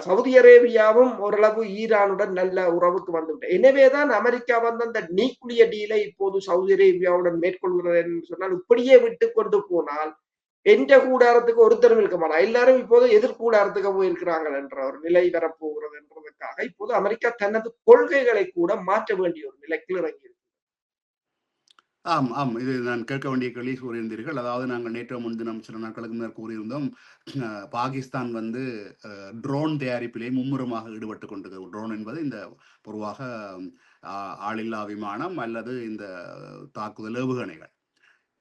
சவுதி அரேபியாவும் ஓரளவு ஈரானுடன் நல்ல உறவுக்கு வந்துவிட்டது. எனவேதான் அமெரிக்கா வந்து அந்த நியூக்ளியர் டீலை இப்போது சவுதி அரேபியாவுடன் மேற்கொள்கிறது என்று சொன்னால், இப்படியே விட்டு கொண்டு போனால் எந்த கூடாரத்துக்கு ஒருத்தரும் இருக்க மாட்டா, எல்லாரும் இப்போது எதிர்கூடாரத்துக்கு போயிருக்கிறாங்க என்ற ஒரு நிலை வரப்போகிறது என்பதற்காக இப்போது அமெரிக்கா தனது கொள்கைகளை கூட மாற்ற வேண்டிய ஒரு நிலைக்கு இறங்கி. ஆம் ஆம், இது நான் கேட்க வேண்டிய கேள்வி கூறியிருந்தீர்கள். அதாவது நாங்கள் நேற்று முன்தினம் சில நாட்களுக்கு முன்னர் கூறியிருந்தோம், பாகிஸ்தான் வந்து ட்ரோன் தயாரிப்பிலே மும்முரமாக ஈடுபட்டு கொண்டிருக்கிறது. ட்ரோன் என்பது இந்த பொதுவாக ஆளில்லா விமானம் அல்லது இந்த தாக்குதல் ஏவுகணைகள்.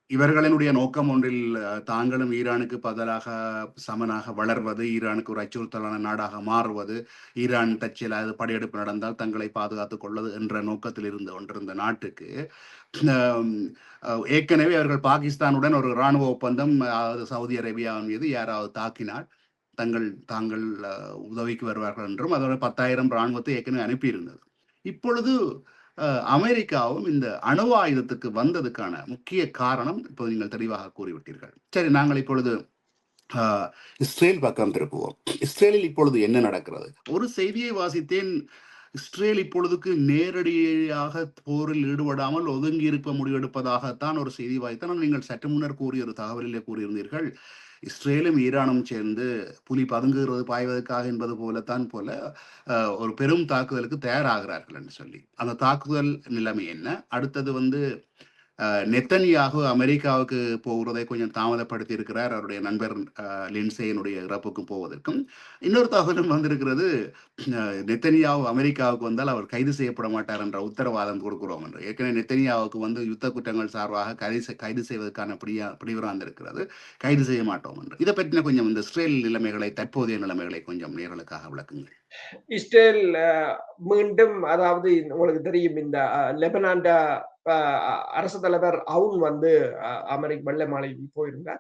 இவர்களினுடைய நோக்கம் ஒன்றில், தாங்களும் ஈரானுக்கு பதிலாக சமனாக வளர்வது, ஈரானுக்கு ஒரு அச்சுறுத்தலான நாடாக மாறுவது, ஈரான் தச்சில் அது படையெடுப்பு நடந்தால் தங்களை பாதுகாத்துக் கொள்வது என்ற நோக்கத்தில் ஒன்றிருந்த நாட்டுக்கு ஏற்கனவே அவர்கள் பாகிஸ்தானுடன் ஒரு இராணுவ ஒப்பந்தம், சவுதி அரேபியாவின் மீது யாராவது தாக்கினால் தாங்கள் உதவிக்கு வருவார்கள் என்றும், அதோட 10,000 இராணுவத்தை ஏற்கனவே அனுப்பியிருந்தது. இப்பொழுது அமெரிக்காவும் இந்த அணு ஆயுதத்துக்கு வந்ததுக்கான முக்கிய காரணம் இப்போது நீங்கள் தெளிவாக கூறிவிட்டீர்கள். சரி, நாங்கள் இப்பொழுது இஸ்ரேல் பக்கம் திருப்புவோம். இஸ்ரேலில் இப்பொழுது என்ன நடக்கிறது? ஒரு செய்தியை வாசித்தேன், இஸ்ரேல் இப்பொழுதுக்கு நேரடியாக போரில் ஈடுபடாமல் ஒதுங்கி இருக்க முடிவெடுப்பதாகத்தான் ஒரு செய்தி வாய்த்தான். நீங்கள் சற்று முன்னர் கூறிய ஒரு தகவலிலே கூறியிருந்தீர்கள், இஸ்ரேலும் ஈரானும் சேர்ந்து புலி பதுங்குகிறது பாய்வதற்காக என்பது போலத்தான் போல ஒரு பெரும் தாக்குதலுக்கு தயாராகிறார்கள் என்று சொல்லி அந்த தாக்குதல் நிலைமை என்ன? அடுத்தது வந்து நெத்தன்யாகு அமெரிக்காவுக்கு போகிறதை கொஞ்சம் தாமதப்படுத்தி இருக்கிறார் அவருடைய நண்பர் லின்சேனுடைய இறப்புக்கு போவதற்கும். இன்னொரு தகவலும் வந்திருக்கிறது, நெத்தன்யாவு அமெரிக்காவுக்கு வந்தால் அவர் கைது செய்யப்பட மாட்டார் என்ற உத்தரவாதம் கொடுக்கிறோம் என்று. ஏற்கனவே நெத்தன்யாவுக்கு வந்து யுத்த குற்றங்கள் சார்பாக கைது செய்வதற்கான பிடிவராந்து இருக்கிறது, கைது செய்ய மாட்டோம் என்று. இதை பற்றின கொஞ்சம் இந்த இஸ்ரேல் நிலைமைகளை, தற்போதைய நிலைமைகளை கொஞ்சம் நேர்களுக்காக விளக்குங்கள். இஸ்ரேல் மீண்டும், அதாவது உங்களுக்கு தெரியும், இந்த லெபனான் அரசு தலைவர் அவுன் வந்து அமெரிக்க வெள்ளை மாளிகைக்கு போயிருந்தார்.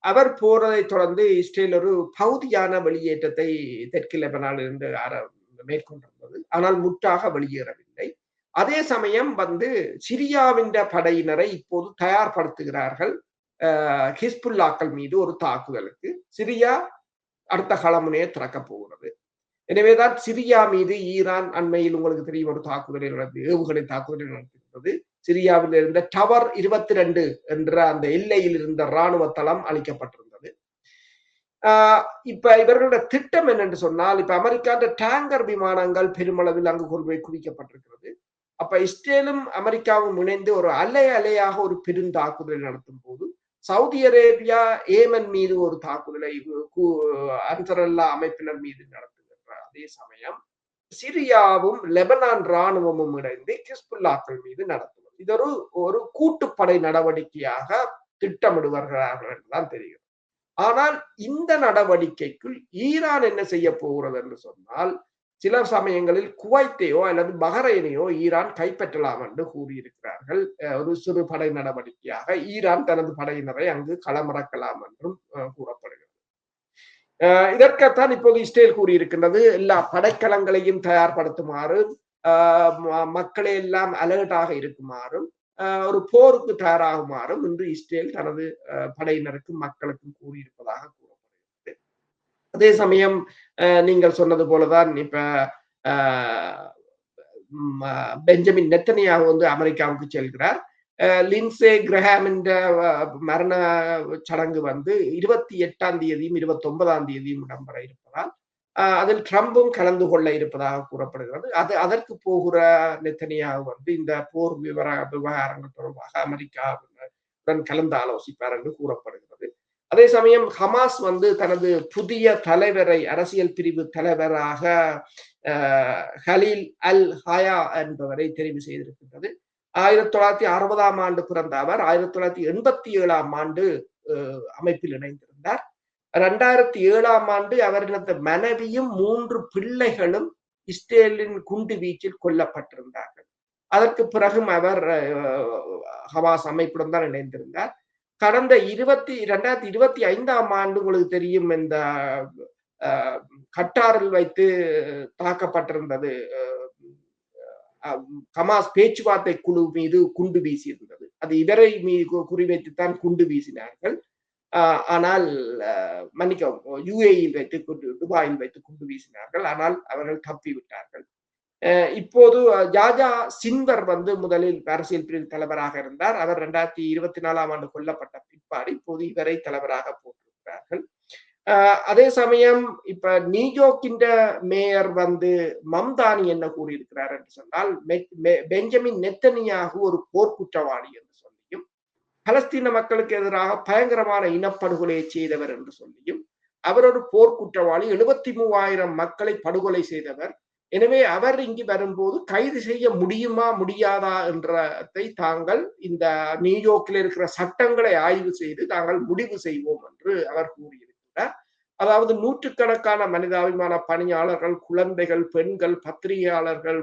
அவர் போறதை தொடர்ந்து இஸ்ரேல் ஒரு பகுதியான வெளியேற்றத்தை தெற்கு லெபனானில் இருந்து மேற்கொண்டிருந்தது. ஆனால் முற்றாக வெளியேறவில்லை. அதே சமயம் வந்து சிரியாவின் படையினரை இப்போது தயார்படுத்துகிறார்கள் ஹிஸ்புல்லாக்கள் மீது ஒரு தாக்குதலுக்கு. சிரியா அடுத்த களமுனையை திறக்கப் போகிறது. எனவேதான் சிரியா மீது ஈரான் அண்மையில் உங்களுக்கு தெரியும் ஒரு தாக்குதலை நடத்தி, ஏவுகணை தாக்குதலை நடத்தியிருந்தது. சிரியாவில் இருந்த டவர் 22 என்ற அந்த எல்லையில் இருந்த இராணுவ தளம் அளிக்கப்பட்டிருந்தது. இப்ப இவர்களோட திட்டம் என்னென்று சொன்னால், இப்ப அமெரிக்காண்ட டேங்கர் விமானங்கள் பெருமளவில் அங்கு கொண்டு போய் குவிக்கப்பட்டிருக்கிறது. அப்ப இஸ்ரேலும் அமெரிக்காவும் இணைந்து ஒரு அலையாக ஒரு பெரும் தாக்குதலை நடத்தும் போது, சவுதி அரேபியா ஏமன் மீது ஒரு தாக்குதலை அன்சரல்லா அமைப்பினர் மீது நடத்துகின்ற அதே சமயம் சிரியாவும் லெபனான் இராணுவமும் இணைந்து ஹிஸ்புல்லாக்கள் மீது நடத்துவது. இது ஒரு கூட்டுப்படை நடவடிக்கையாக திட்டமிடுவார்கள் என்றுதான் தெரியும். ஆனால் இந்த நடவடிக்கைக்குள் ஈரான் என்ன செய்ய போகிறது என்று சொன்னால், சில சமயங்களில் குவைத்தையோ அல்லது பஹ்ரைனையோ ஈரான் கைப்பற்றலாம் என்று கூறியிருக்கிறார்கள். ஒரு சிறு படை நடவடிக்கையாக ஈரான் தனது படையினரை அங்கு களமிறக்கலாம் என்றும் கூறப்படுகிறது. இதற்குத்தான் இப்போது இஸ்ரேல் கூறியிருக்கின்றது, எல்லா படைக்கலங்களையும் தயார்படுத்துமாறு, மக்களை எல்லாம் அலர்ட்டாக இருக்குமாறும், ஒரு போருக்கு தயாராகுமாறும் இன்று இஸ்ரேல் தனது படையினருக்கும் மக்களுக்கும் கூறியிருப்பதாக கூறப்படுகிறது. அதே சமயம் நீங்கள் சொன்னது போலதான் இப்ப பெஞ்சமின் நெத்தனியாகு வந்து அமெரிக்காவுக்கு செல்கிறார். லின்சே கிரஹாமின் மரண சடங்கு வந்து 28ஆம் தேதியும் 29ஆம் தேதியும் இடம்பெற இருப்பதால் அதில் ட்ரம்பும் கலந்து கொள்ள இருப்பதாக கூறப்படுகிறது. அதற்கு போகிற நெத்தனியாகு வந்து இந்த போர் விவகாரங்கள் தொடர்பாக அமெரிக்காவுடன் கலந்து ஆலோசிப்பார் என்று கூறப்படுகிறது. அதே சமயம் ஹமாஸ் வந்து தனது புதிய தலைவரை, அரசியல் பிரிவு தலைவராக ஹலீல் அல் ஹயா என்பவரை தெரிவு செய்திருக்கின்றது. 1960ஆம் ஆண்டு பிறந்த அவர் 1987ஆம் ஆண்டு அமைப்பில் இணைந்திருந்தார். 2007ஆம் ஆண்டு அவரது மனைவியும் 3 பிள்ளைகளும் இஸ்ரேலின் குண்டு வீச்சில் கொல்லப்பட்டிருந்தார்கள். அதற்கு பிறகும் அவர் ஹமாஸ் அமைப்புடன் தான் இணைந்திருந்தார். கடந்த 2025ஆம் ஆண்டு உங்களுக்கு தெரியும், இந்த கட்டாரில் வைத்து தாக்கப்பட்டிருந்தது ஹமாஸ் பேச்சுவார்த்தை குழு மீது குண்டு வீசி இருந்தது. அது இவரை மீது குறிவைத்துத்தான் குண்டு வீசினார்கள். ஆனால் மன்னிக்கவும், யுஏஇயில் வைத்து துபாயில் வைத்து குண்டு வீசினார்கள். ஆனால் அவர்கள் தப்பிவிட்டார்கள். இப்போது ஜாஜா சின்வர் வந்து முதலில் அரசியல் பிரிவு தலைவராக இருந்தார். அவர் 2024ஆம் ஆண்டு கொல்லப்பட்ட பிற்பாடு இப்போது இவரை தலைவராக போட்டிருக்கிறார்கள். அதே சமயம் இப்ப நியூயார்க்கின் மேயர் வந்து மம்தானி என்ன கூறியிருக்கிறார் என்று சொன்னால், பெஞ்சமின் நெத்தனியாகு ஒரு போர்க்குற்றவாளி என்று சொல்லியும், பலஸ்தீன மக்களுக்கு எதிராக பயங்கரமான இனப்படுகொலையை செய்தவர் என்று சொல்லியும், அவர் ஒரு போர்க்குற்றவாளி, 73,000 மக்களை படுகொலை செய்தவர். எனவே அவர் இங்கு வரும்போது கைது செய்ய முடியுமா முடியாதா என்றதை தாங்கள் இந்த நியூயார்க்கில் இருக்கிற சட்டங்களை ஆய்வு செய்து தாங்கள் முடிவு செய்வோம் என்று அவர் கூறியிருக்கிறார். அதாவது நூற்றுக்கணக்கான மனிதாபிமான பணியாளர்கள், குழந்தைகள், பெண்கள், பத்திரிகையாளர்கள்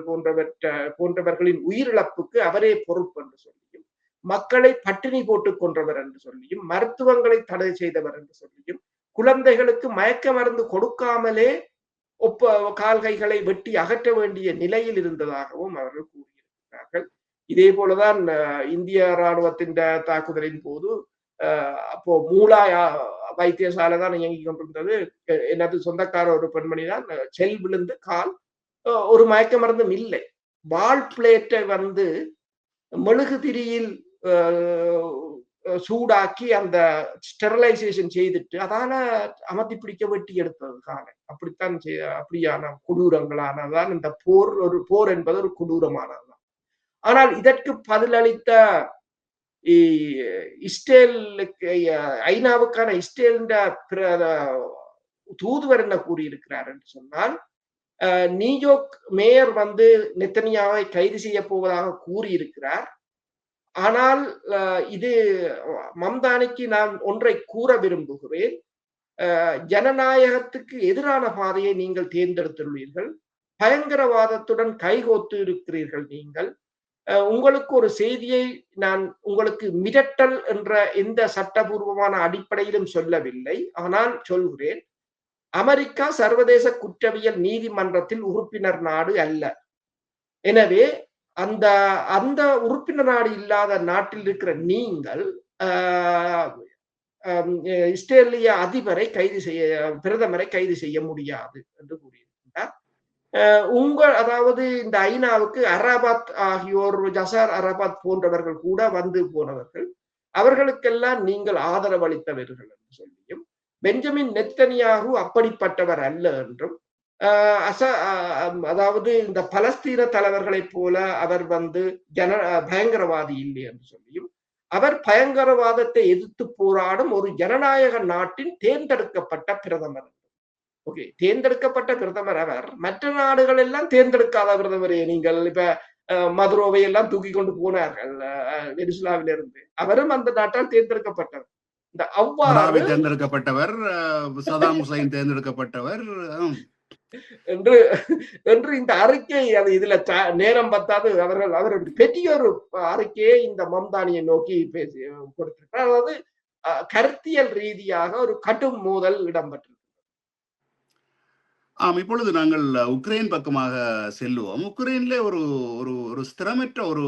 போன்றவர்களின் உயிரிழப்புக்கு அவரே பொறுப்பு என்று சொல்லியும், மக்களை பட்டினி போட்டுக் கொன்றவர் என்று சொல்லியும், மருத்துவங்களை தடை செய்தவர் என்று சொல்லியும், குழந்தைகளுக்கு மயக்க மருந்து கொடுக்காமலே கால்கைகளை வெட்டி அகற்ற வேண்டிய நிலையில் இருந்ததாகவும் அவர்கள் கூறியிருக்கிறார்கள். இதே போலதான் இந்திய இராணுவத்தின் தாக்குதலின் போது அப்போ மூலா வைத்தியசாலை தான் இயங்கிக் கொண்டிருந்தது. எனது சொந்தக்கார ஒரு பெண்மணி தான் செல் விழுந்து கால், ஒரு மயக்க மருந்தும் இல்லை, வால் பிளேட்டை வந்து மெழுகுதிரியில் சூடாக்கி அந்த ஸ்டெரிலைசேஷன் செய்துட்டு அதால அமர்த்தி பிடிக்க வெட்டி எடுத்தது காலை. அப்படித்தான் அப்படியான கொடூரங்களானதான் இந்த போர் என்பது ஒரு கொடூரமானதுதான். ஆனால் இதற்கு பதிலளித்த இஸ்ரேலுக்கு ஐநாவுக்கான இஸ்ரேலின் தூதுவர் என்ன கூறியிருக்கிறார் என்று சொன்னால், நியூயார்க் மேயர் வந்து நெத்தனியாவை கைது செய்ய போவதாக கூறியிருக்கிறார். ஆனால் இது மம்தானிக்கு நான் ஒன்றை கூற விரும்புகிறேன். ஜனநாயகத்துக்கு எதிரான பாதையை நீங்கள் தேர்ந்தெடுத்துள்ளீர்கள். பயங்கரவாதத்துடன் கைகோத்து இருக்கிறீர்கள். நீங்கள் உங்களுக்கு ஒரு செய்தியை நான் உங்களுக்கு மிரட்டல் என்ற எந்த சட்டபூர்வமான அடிப்படையிலும் சொல்லவில்லை. ஆனால் சொல்கிறேன், அமெரிக்கா சர்வதேச குற்றவியல் நீதிமன்றத்தில் உறுப்பினர் நாடு அல்ல. எனவே அந்த அந்த உறுப்பினர் நாடு இல்லாத நாட்டில் இருக்கிற நீங்கள் இஸ்ரேலிய அதிபரை பிரதமரை கைது செய்ய முடியாது என்று கூறியிருக்கிறார். அதாவது இந்த ஐநாவுக்கு அரபாத் ஆகியோர், ஜசார் அரபாத் போன்றவர்கள் கூட வந்து போனவர்கள், அவர்களுக்கெல்லாம் நீங்கள் ஆதரவு அளித்தவர்கள் என்று சொல்லியும், பெஞ்சமின் நெத்தனியாகு அப்படிப்பட்டவர் அல்ல என்றும், அதாவது இந்த பலஸ்தீன தலைவர்களைப் போல அவர் வந்து பயங்கரவாதி இல்லை என்று சொல்லியும், அவர் பயங்கரவாதத்தை எதிர்த்து போராடும் ஒரு ஜனநாயக நாட்டின் தேர்ந்தெடுக்கப்பட்ட பிரதமர். ஓகே, தேர்ந்தெடுக்கப்பட்ட பிரதமர் அவர். மற்ற நாடுகள் எல்லாம் தேர்ந்தெடுக்காத பிரதமரே. நீங்கள் இப்ப மதுரோவை எல்லாம் தூக்கி கொண்டு போனார்கள் வெனிசுலாவிலிருந்து. அவரும் அந்த நாட்டால் தேர்ந்தெடுக்கப்பட்டவர். இந்த அவ்வாறு தேர்ந்தெடுக்கப்பட்டவர், சதாம் ஹுசைன் தேர்ந்தெடுக்கப்பட்டவர் என்று இந்த அறிக்கை, அது இதுல நேரம் பத்தாது, அவருடைய பெரிய ஒரு அறிக்கையை இந்த மம்தானியை நோக்கி பேசி கொடுத்திருக்கிறார். அதாவது கருத்தியல் ரீதியாக ஒரு கடும் மோதல் இடம்பெற்றது. இப்பொழுது நாங்கள் உக்ரைன் பக்கமாக செல்லுவோம். உக்ரைன்ல ஒரு ஒரு ஒரு ஸ்திரமற்ற ஒரு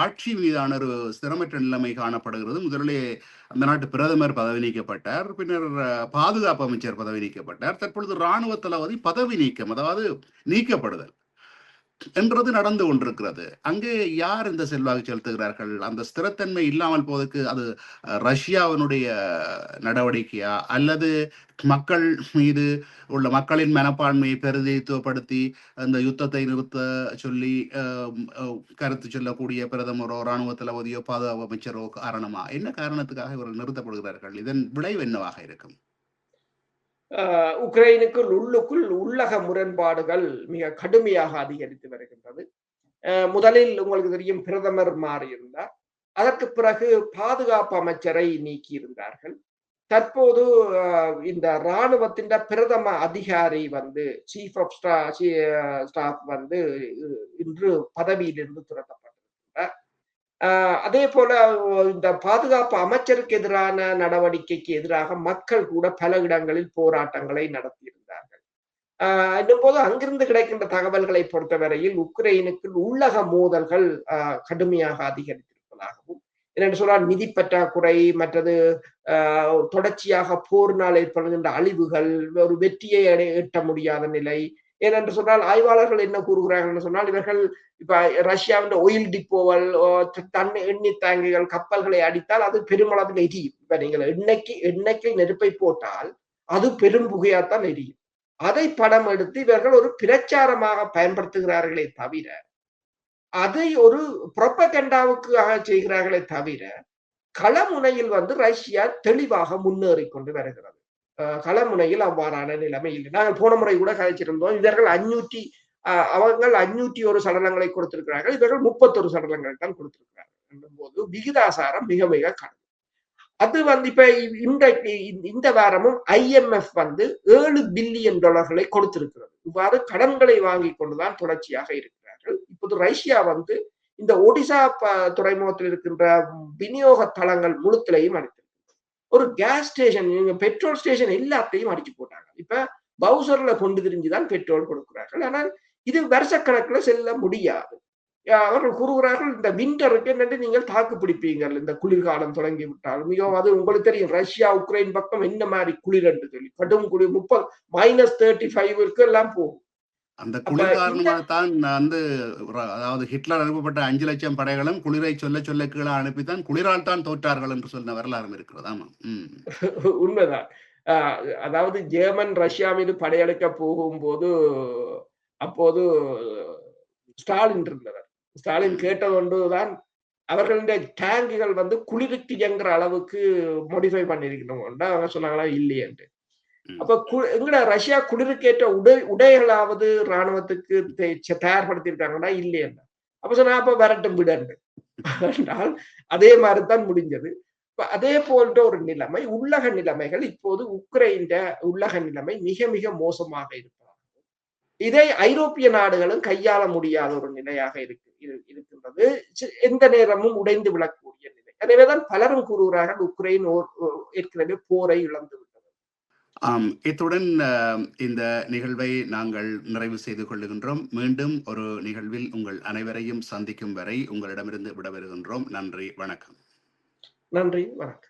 ஆட்சி மீதான ஒரு ஸ்திரமற்ற நிலைமை காணப்படுகிறது. முதலிலே அந்த நாட்டு பிரதமர் பதவி நீக்கப்பட்டார், பின்னர் பாதுகாப்பு அமைச்சர் பதவி நீக்கப்பட்டார், தற்பொழுது இராணுவ தளபதி பதவி நீக்கம், அதாவது நீக்கப்படுதல் என்றது நடந்து கொண்டிருக்கிறது. அங்கே யார் இந்த செல்வாக்கு செலுத்துகிறார்கள்? அந்த ஸ்திரத்தன்மை இல்லாமல் போவதற்கு அது ரஷ்யாவினுடைய நடவடிக்கையா, அல்லது மக்கள் மீது உள்ள மக்களின் மனப்பான்மையை பிரதிநிதித்துவப்படுத்தி அந்த யுத்தத்தை நிறுத்த சொல்லி கருத்து சொல்லக்கூடிய பிரதமரோ இராணுவ தளபதியோ பாதுகாப்பு அமைச்சரோ காரணமா? என்ன காரணத்துக்காக இவர்கள் நிறுத்தப்படுகிறார்கள்? இதன் விளைவு என்னவாக இருக்கும்? உக்ரைனுக்குள் உள்ளக முரண்பாடுகள் மிக கடுமையாக அதிகரித்து வருகின்றது. முதலில் உங்களுக்கு தெரியும், பிரதமர் மாறியிருந்தார். அதற்கு பிறகு பாதுகாப்பு அமைச்சரை நீக்கி இருந்தார்கள். தற்போது இந்த இராணுவத்தின் பிரதம அதிகாரி வந்து சீஃப் ஆஃப் ஸ்டாஃப் வந்து இன்று பதவியிலிருந்து துரத்தப்பட்டிருக்கிறார். அதே போல இந்த பாதுகாப்பு அமைச்சருக்கு எதிரான நடவடிக்கைக்கு எதிராக மக்கள் கூட பல இடங்களில் போராட்டங்களை நடத்தியிருந்தார்கள். என்னும் போது அங்கிருந்து கிடைக்கின்ற தகவல்களை பொறுத்தவரையில் உக்ரைனுக்கு உள்ளக மோதல்கள் கடுமையாக அதிகரித்திருப்பதாகவும், என்னென்று சொன்னால் நிதி பற்றாக்குறை, மற்றது தொடர்ச்சியாக போரினால் ஏற்படுகின்ற அழிவுகள், ஒரு வெற்றியை எட்ட முடியாத நிலை. ஏனென்று சொன்னால் ஆய்வாளர்கள் என்ன கூறுகிறார்கள் என்று சொன்னால், இவர்கள் இப்ப ரஷ்யாவின் ஆயில் டிப்போவல், எண்ணெய் தாங்கிகள், கப்பல்களை அடித்தால் அது பெருமளவில் எரியும். இப்ப நீங்கள் எண்ணெய்க்கு நெருப்பை போட்டால் அது பெரும் புகையாத்தான் எரியும். அதை படம் எடுத்து இவர்கள் ஒரு பிரச்சாரமாக பயன்படுத்துகிறார்களே தவிர, அதை ஒரு புரோபகண்டாவுக்காக செய்கிறார்களே தவிர, களமுனையில் வந்து ரஷ்யா தெளிவாக முன்னேறி கொண்டு வருகிறது. களமுனையில் அவ்வாறான நிலைமை இல்லை. நாங்கள் போன முறை கூட கழிச்சிருந்தோம். இவர்கள் 501 சடலங்களை கொடுத்திருக்கிறார்கள், இவர்கள் 31 சடலங்களை தான் கொடுத்திருக்கிறார்கள் என்னும் போது விகிதாசாரம் மிக மிக கடும். அது வந்து இப்ப இந்த வாரமும் IMF வந்து $7 பில்லியன் கொடுத்திருக்கிறது. இவ்வாறு கடன்களை வாங்கி கொண்டுதான் தொடர்ச்சியாக இருக்கிறார்கள். இப்போது ரஷ்யா வந்து இந்த ஒடிசா துறைமுகத்தில் இருக்கின்ற விநியோக தளங்கள் முழுத்திலையும் அடித்திருக்கு. ஒரு கேஸ் ஸ்டேஷன், பெட்ரோல் ஸ்டேஷன் எல்லாத்தையும் அடிச்சு போட்டாங்க. இப்ப பவுசர்ல கொண்டு திரிஞ்சுதான் பெட்ரோல் கொடுக்கிறார்கள். ஆனால் இது வருஷக்கணக்கில் செல்ல முடியாது. அவர்கள் கூறுகிறார்கள், இந்த விண்டருக்கு என்னென்று நீங்கள் தாக்கு பிடிப்பீங்கள், இந்த குளிர்காலம் தொடங்கி விட்டால். மிகவும் அது உங்களுக்கு தெரியும், ரஷ்யா உக்ரைன் பக்கம் என்ன மாதிரி குளிர் என்று சொல்லி கடும் குளிர், -35 எல்லாம் போகும். அந்த அப்ப குளிர் இந்த காரணமாகத்தான் வந்து அதாவது ஹிட்லர் அனுப்பப்பட்ட 5,00,000 படைகளும் குளிரை சொல்ல சொல்ல கீழே அனுப்பித்தான் குளிரால் தான் தோற்றார்கள் என்று சொன்ன வரலாறும் இருக்கிறது. ஆமா. உண்மைதான். அ அதாவது ஜெர்மன் ரஷ்யா மீது படையெடுக்க போகும்போது, அப்போது ஸ்டாலின் இருந்தவர். ஸ்டாலின் ம். கேட்டது ஒன்றுதான், அவர்களுடைய டேங்குகள் வந்து குளிருக்கு இயங்குற அளவுக்கு மாடிஃபை பண்ணியிருக்கணும்டா அவங்க சொன்னாங்களா இல்லையேன்ட்டு. ம். அப்ப எங்கட ரஷ்யா குளிருக்கேற்ற உடைகளாவது ராணுவத்துக்கு தயார்படுத்தியிருக்காங்கன்னா இல்லையேன்டா. அப்ப சொன்னா அப்ப வரட்டும் விடன்னு. என்றால் அதே மாதிரி தான் முடிஞ்சது. அதே போன்ற ஒரு நிலைமை, உள்ளக நிலைமைகள் இப்போது உக்ரைன் உள்ளக நிலைமை மிக மிக மோசமாக இருக்கிறது. இதை ஐரோப்பிய நாடுகளும் கையாள முடியாத ஒரு நிலையாக இருக்கின்றது. எந்த நேரமும் உடைந்து விழக்கூடிய நிலை. எனவேதான் பலரும் கூறுகிறார்கள் உக்ரைன் ஏற்கனவே போரை இழந்து விட்டது. இத்துடன் இந்த நிகழ்வை நாங்கள் நிறைவு செய்து கொள்ளுகின்றோம். மீண்டும் ஒரு நிகழ்வில் உங்கள் அனைவரையும் சந்திக்கும் வரை உங்களிடமிருந்து விடைபெறுகின்றோம். நன்றி, வணக்கம். நன்றி, வணக்கம்.